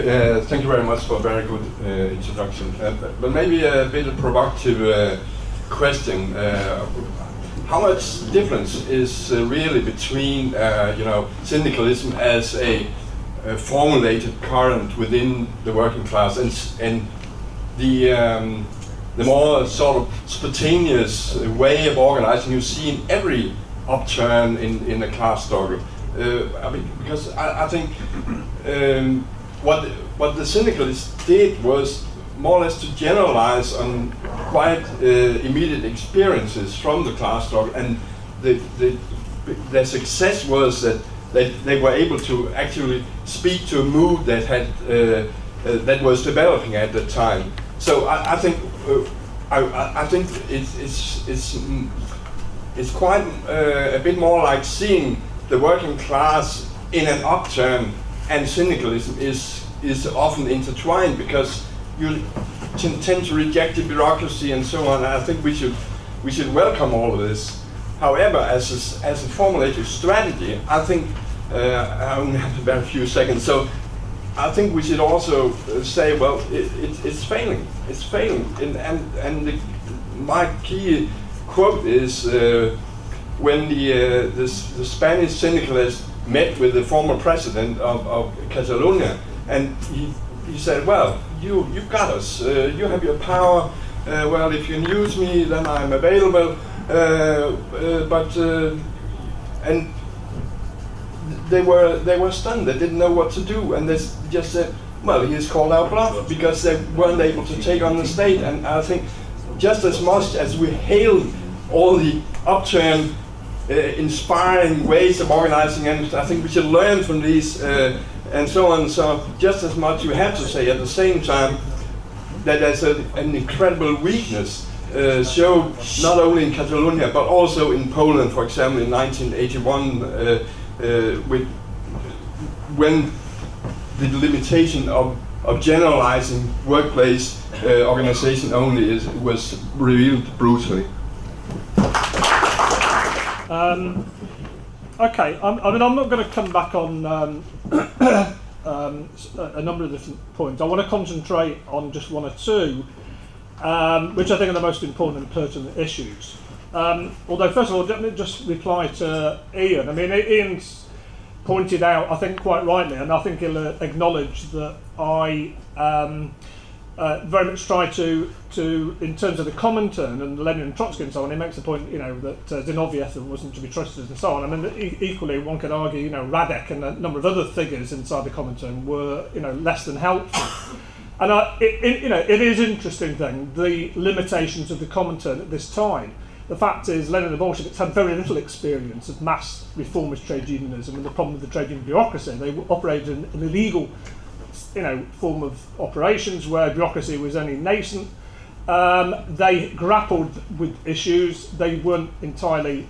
thank you very much for a very good introduction. But maybe a bit of provocative question. How much difference is really between, you know, syndicalism as a formulated current within the working class and the more sort of spontaneous way of organizing you see in every upturn in the class struggle? I mean, because I think what the syndicalists did was more or less to generalize on quite immediate experiences from the class struggle, and their success was that they were able to actually speak to a mood that had that was developing at the time. So I think it's quite a bit more like seeing the working class in an upturn, and syndicalism is often intertwined, because you tend to reject the bureaucracy and so on. And I think we should welcome all of this. However, as a formulated strategy, I think I only have a very few seconds. So I think we should also say, well, it's failing. It's failing. And my key quote is when the Spanish syndicalists met with the former president of Catalonia, and he said, well, you've got us. You have your power. Well, if you use me, then I'm available. And they were stunned. They didn't know what to do, and they just said, well, he is called our bluff, because they weren't able to take on the state. And I think just as much as we hailed all the upturn inspiring ways of organizing, and I think we should learn from these and so on. So just as much we have to say at the same time that there's an incredible weakness showed not only in Catalonia but also in Poland, for example, in 1981, when the limitation of generalizing workplace organization only was revealed brutally. Okay, I mean, I'm not going to come back on a number of different points. I want to concentrate on just one or two, which I think are the most important and pertinent issues. Although, first of all, let me just reply to Ian. I mean, Ian's pointed out, I think quite rightly, and I think he'll acknowledge that I very much try to, in terms of the Comintern and Lenin and Trotsky and so on, he makes the point, you know, that Zinoviev wasn't to be trusted and so on. I mean, equally, one could argue, you know, Radek and a number of other figures inside the Comintern were, you know, less than helpful. And you know, it is interesting then, the limitations of the Comintern at this time. The fact is, Lenin and the Bolsheviks had very little experience of mass reformist trade unionism and the problem with the trade union bureaucracy. They operated in an illegal, you know, form of operations where bureaucracy was only nascent. They grappled with issues. They weren't entirely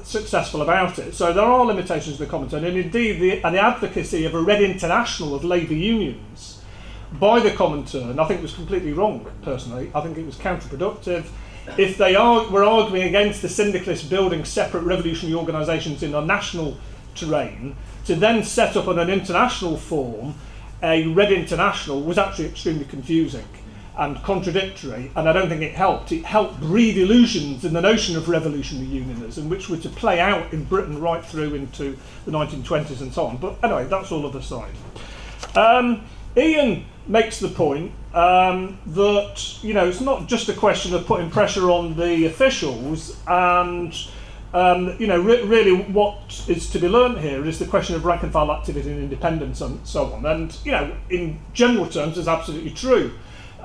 successful about it. So there are limitations to the Comintern, and indeed the advocacy of a Red International of labour unions by the Comintern, I think, was completely wrong, personally. I think it was counterproductive. If they were arguing against the syndicalists building separate revolutionary organisations in a national terrain, to then set up on an international form a Red International was actually extremely confusing and contradictory, and I don't think it helped. It helped breed illusions in the notion of revolutionary unionism, which were to play out in Britain right through into the 1920s and so on. But anyway, that's all other side. Ian makes the point that, you know, it's not just a question of putting pressure on the officials, and you know, really what is to be learnt here is the question of rank and file activity and independence and so on. And, you know, in general terms, it's absolutely true.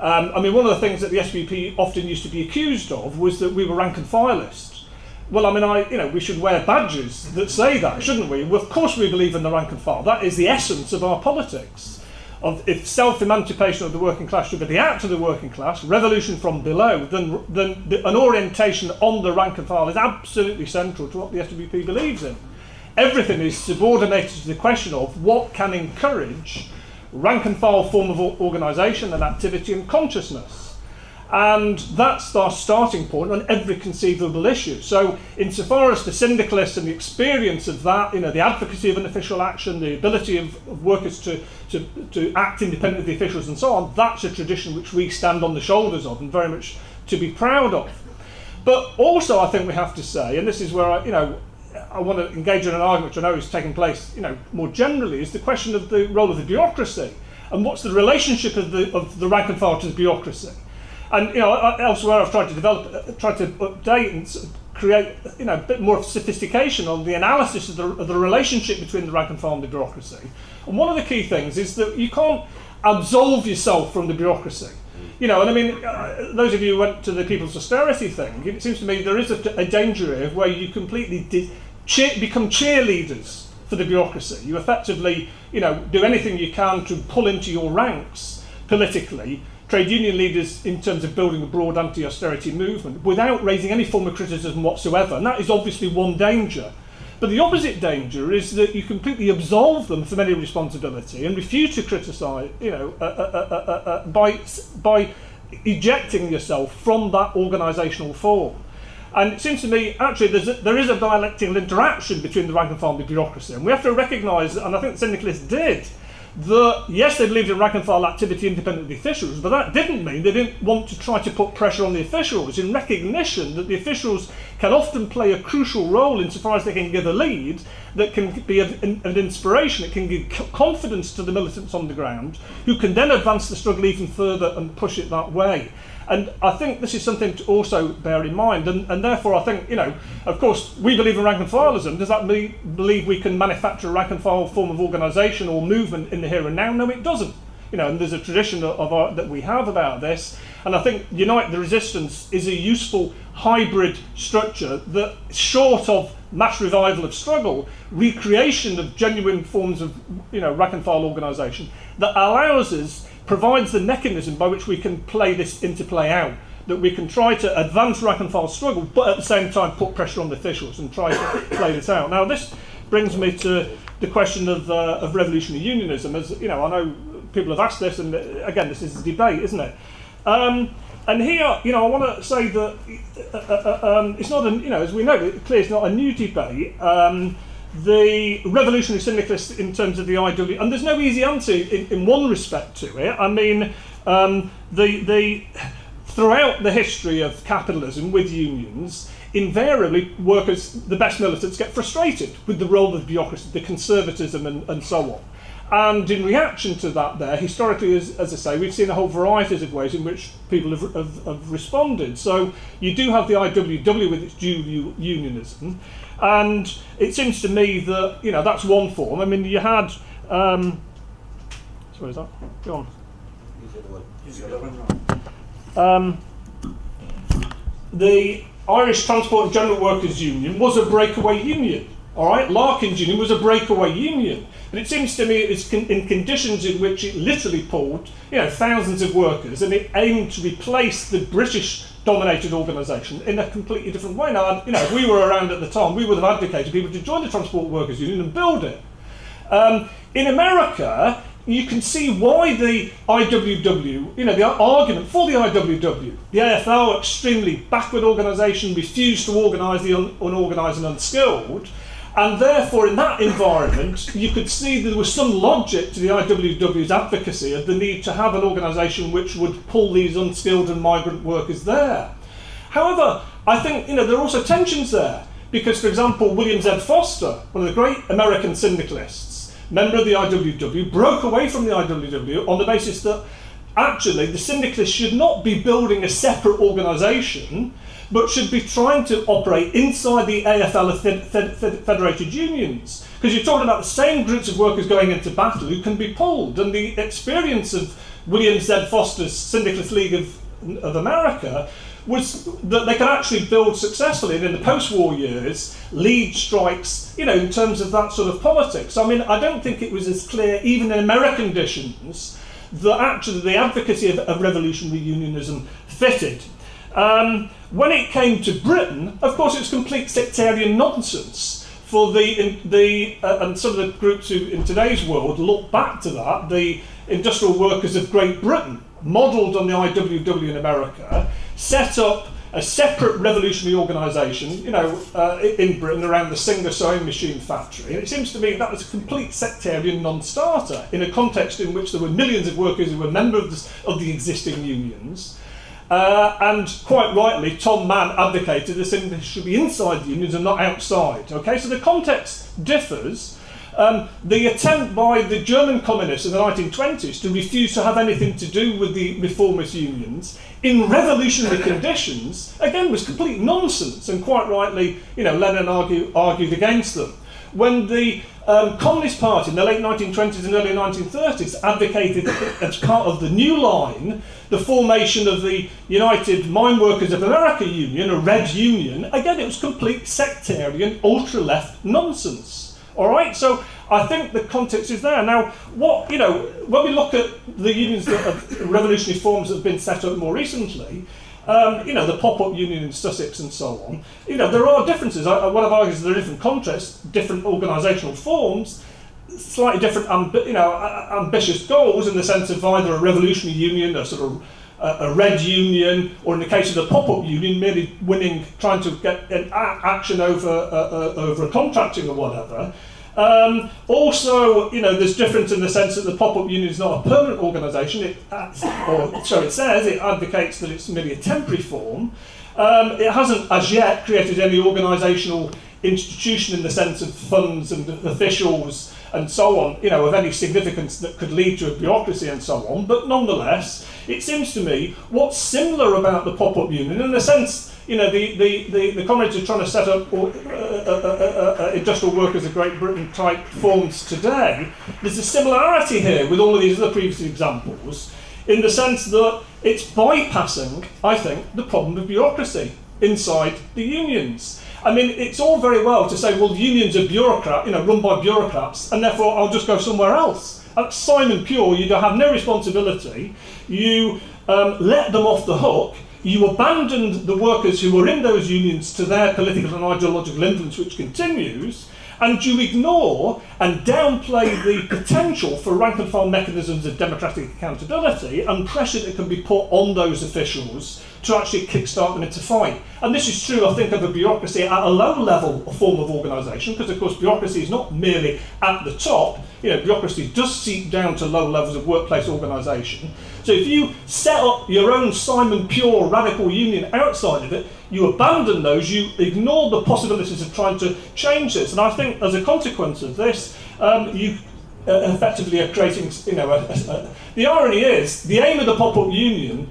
I mean, one of the things that the SVP often used to be accused of was that we were rank and filist. Well, I mean, we should wear badges that say that, shouldn't we? Well, of course we believe in the rank and file. That is the essence of our politics. If self-emancipation of the working class should be the act of the working class, revolution from below, then an orientation on the rank and file is absolutely central to what the SWP believes in. Everything is subordinated to the question of what can encourage rank and file form of organisation and activity and consciousness. And that's our starting point on every conceivable issue. So insofar as the syndicalists and the experience of that, the advocacy of an official action, the ability of workers to act independently of the officials and so on, that's a tradition which we stand on the shoulders of and very much to be proud of. But also I think we have to say, and this is where I want to engage in an argument which I know is taking place more generally, is the question of the role of the bureaucracy and what's the relationship of the rank and file to the bureaucracy. And elsewhere I've tried to update and create a bit more sophistication on the analysis of the relationship between the rank and file and the bureaucracy. And one of the key things is that you can't absolve yourself from the bureaucracy. And I mean, those of you who went to the People's Austerity thing, it seems to me there is a danger here where you completely become cheerleaders for the bureaucracy. You effectively, do anything you can to pull into your ranks politically trade union leaders in terms of building a broad anti-austerity movement without raising any form of criticism whatsoever. And that is obviously one danger. But the opposite danger is that you completely absolve them from any responsibility and refuse to criticise, by ejecting yourself from that organisational form. And it seems to me, actually, there is a dialectical interaction between the rank and file and the bureaucracy. And we have to recognise, and I think the syndicalists did, that yes, they believed in rank and file activity independent of the officials, but that didn't mean they didn't want to try to put pressure on the officials in recognition that the officials can often play a crucial role insofar as they can give a lead that can be an inspiration, it can give confidence to the militants on the ground, who can then advance the struggle even further and push it that way. And I think this is something to also bear in mind, and therefore I think, of course, we believe in rank and fileism. Does that believe we can manufacture a rank and file form of organisation or movement in the here and now? No, it doesn't. And there's a tradition that we have about this, and I think Unite the Resistance is a useful hybrid structure that, short of mass revival of struggle, recreation of genuine forms of rank and file organisation that allows us, provides the mechanism by which we can play this interplay out, that we can try to advance rank and file struggle, but at the same time put pressure on the officials and try to play this out. Now, this brings me to the question of revolutionary unionism. As I know people have asked this, and again, this is a debate, isn't it? And here, I want to say that it's not, as we know, clearly it's not a new debate. The revolutionary syndicalists in terms of the IW, and there's no easy answer in one respect to it. I mean, throughout the history of capitalism with unions, invariably workers, the best militants, get frustrated with the role of the bureaucracy, the conservatism and so on. And in reaction to that historically, as I say, we've seen a whole variety of ways in which people have responded. So you do have the IWW with its dual unionism, and it seems to me that, that's one form. I mean, you had, sorry, is that? Go on. The Irish Transport and General Workers Union was a breakaway union. All right, Larkin's union was a breakaway union. But it seems to me it's in conditions in which it literally pulled, thousands of workers, and it aimed to replace the British-dominated organisation in a completely different way. Now, if we were around at the time, we would have advocated people to join the Transport Workers Union and build it. In America, you can see why the IWW, the argument for the IWW, the AFL, extremely backward organisation, refused to organise the unorganised and unskilled. And therefore, in that environment, you could see there was some logic to the IWW's advocacy of the need to have an organisation which would pull these unskilled and migrant workers there. However, I think there are also tensions there, because, for example, William Z. Foster, one of the great American syndicalists, member of the IWW, broke away from the IWW on the basis that actually the syndicalists should not be building a separate organisation, but should be trying to operate inside the AFL federated unions. Because you're talking about the same groups of workers going into battle who can be pulled, and the experience of William Z. Foster's Syndicalist League of America was that they could actually build successfully, and in the post-war years, lead strikes, you know, in terms of that sort of politics. I mean, I don't think it was as clear, even in American conditions, that actually the advocacy of revolutionary unionism fitted. When it came to Britain, of course, it was complete sectarian nonsense. For and some of the groups who, in today's world, look back to that, the Industrial Workers of Great Britain, modelled on the IWW in America, set up a separate revolutionary organisation, you know, in Britain around the Singer sewing machine factory. And it seems to me that was a complete sectarian non-starter in a context in which there were millions of workers who were members of the existing unions. And quite rightly, Tom Mann advocated this should be inside the unions and not outside. Okay, so the context differs. The attempt by the German communists in the 1920s to refuse to have anything to do with the reformist unions in revolutionary conditions, again, was complete nonsense, and quite rightly, you know, Lenin argued against them. When the Communist Party in the late 1920s and early 1930s advocated, as part of the New Line, the formation of the United Mine Workers of America Union, a red union, again, it was complete sectarian, ultra-left nonsense. All right, so I think the context is there. Now, what, you know, when we look at the unions that have revolutionary forms that have been set up more recently, you know, the pop-up union in Sussex and so on, you know, there are differences. What I've argued is there are different contexts, different organisational forms, slightly different, ambitious goals in the sense of either a revolutionary union, a sort of a red union, or in the case of the pop-up union, merely winning, trying to get an action over a contracting or whatever. Also, you know, there's difference in the sense that the pop-up union is not a permanent organisation. It says it advocates that it's merely a temporary form. It hasn't as yet created any organisational institution in the sense of funds and officials and so on, you know, of any significance that could lead to a bureaucracy and so on. But nonetheless, it seems to me what's similar about the pop-up union, in the sense, you know, the comrades are trying to set up industrial workers of Great Britain type forms today. There's a similarity here with all of these other previous examples, in the sense that it's bypassing, I think, the problem of bureaucracy inside the unions. I mean, it's all very well to say, well, unions are run by bureaucrats, and therefore I'll just go somewhere else. That's Simon Pure. You don't have no responsibility. You let them off the hook. You abandon the workers who were in those unions to their political and ideological influence, which continues, and you ignore and downplay the potential for rank and file mechanisms of democratic accountability and pressure that can be put on those officials to actually kickstart them into fight. And this is true, I think, of a bureaucracy at a low level form of organisation, because of course bureaucracy is not merely at the top. You know, bureaucracy does seep down to low levels of workplace organisation. So if you set up your own Simon Pure radical union outside of it, you abandon those, you ignore the possibilities of trying to change this. And I think as a consequence of this, you effectively are creating, you know, the irony is, the aim of the pop-up union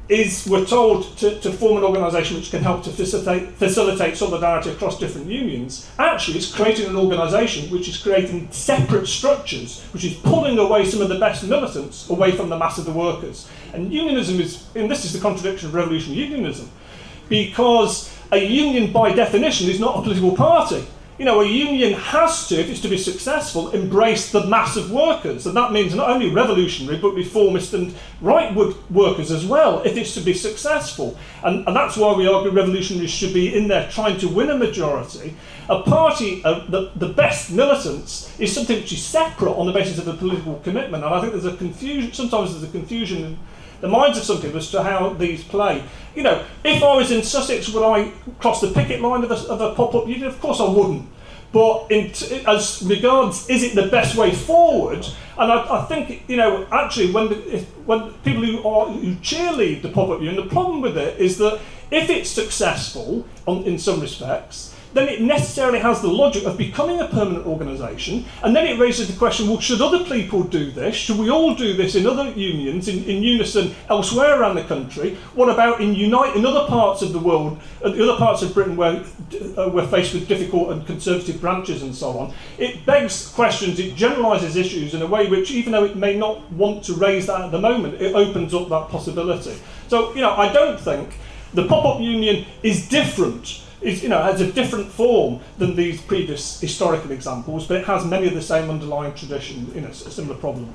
is, we're told, to form an organisation which can help to facilitate solidarity across different unions. Actually, it's creating an organisation which is creating separate structures, which is pulling away some of the best militants away from the mass of the workers. And unionism is, and this is the contradiction of revolutionary unionism, because a union by definition is not a political party. You know, a union has to, if it's to be successful, embrace the mass of workers. And that means not only revolutionary, but reformist and right workers as well, if it's to be successful. And that's why we argue revolutionaries should be in there trying to win a majority. A party, the best militants, is something which is separate on the basis of a political commitment. And I think there's a confusion, sometimes there's a confusion in the minds of some people as to how these play. You know, if I was in Sussex, would I cross the picket line of a pop-up union? Of course I wouldn't. But as regards, is it the best way forward? And I think, you know, actually, when people who cheerlead the pop-up union, the problem with it is that if it's successful in some respects, then it necessarily has the logic of becoming a permanent organisation, and then it raises the question, well, should other people do this? Should we all do this in other unions, in unison elsewhere around the country? What about in other parts of the world, the other parts of Britain where we're faced with difficult and conservative branches and so on? It begs questions, it generalises issues in a way which, even though it may not want to raise that at the moment, it opens up that possibility. So, I don't think the pop-up union is different. Has a different form than these previous historical examples, but it has many of the same underlying tradition, similar problems.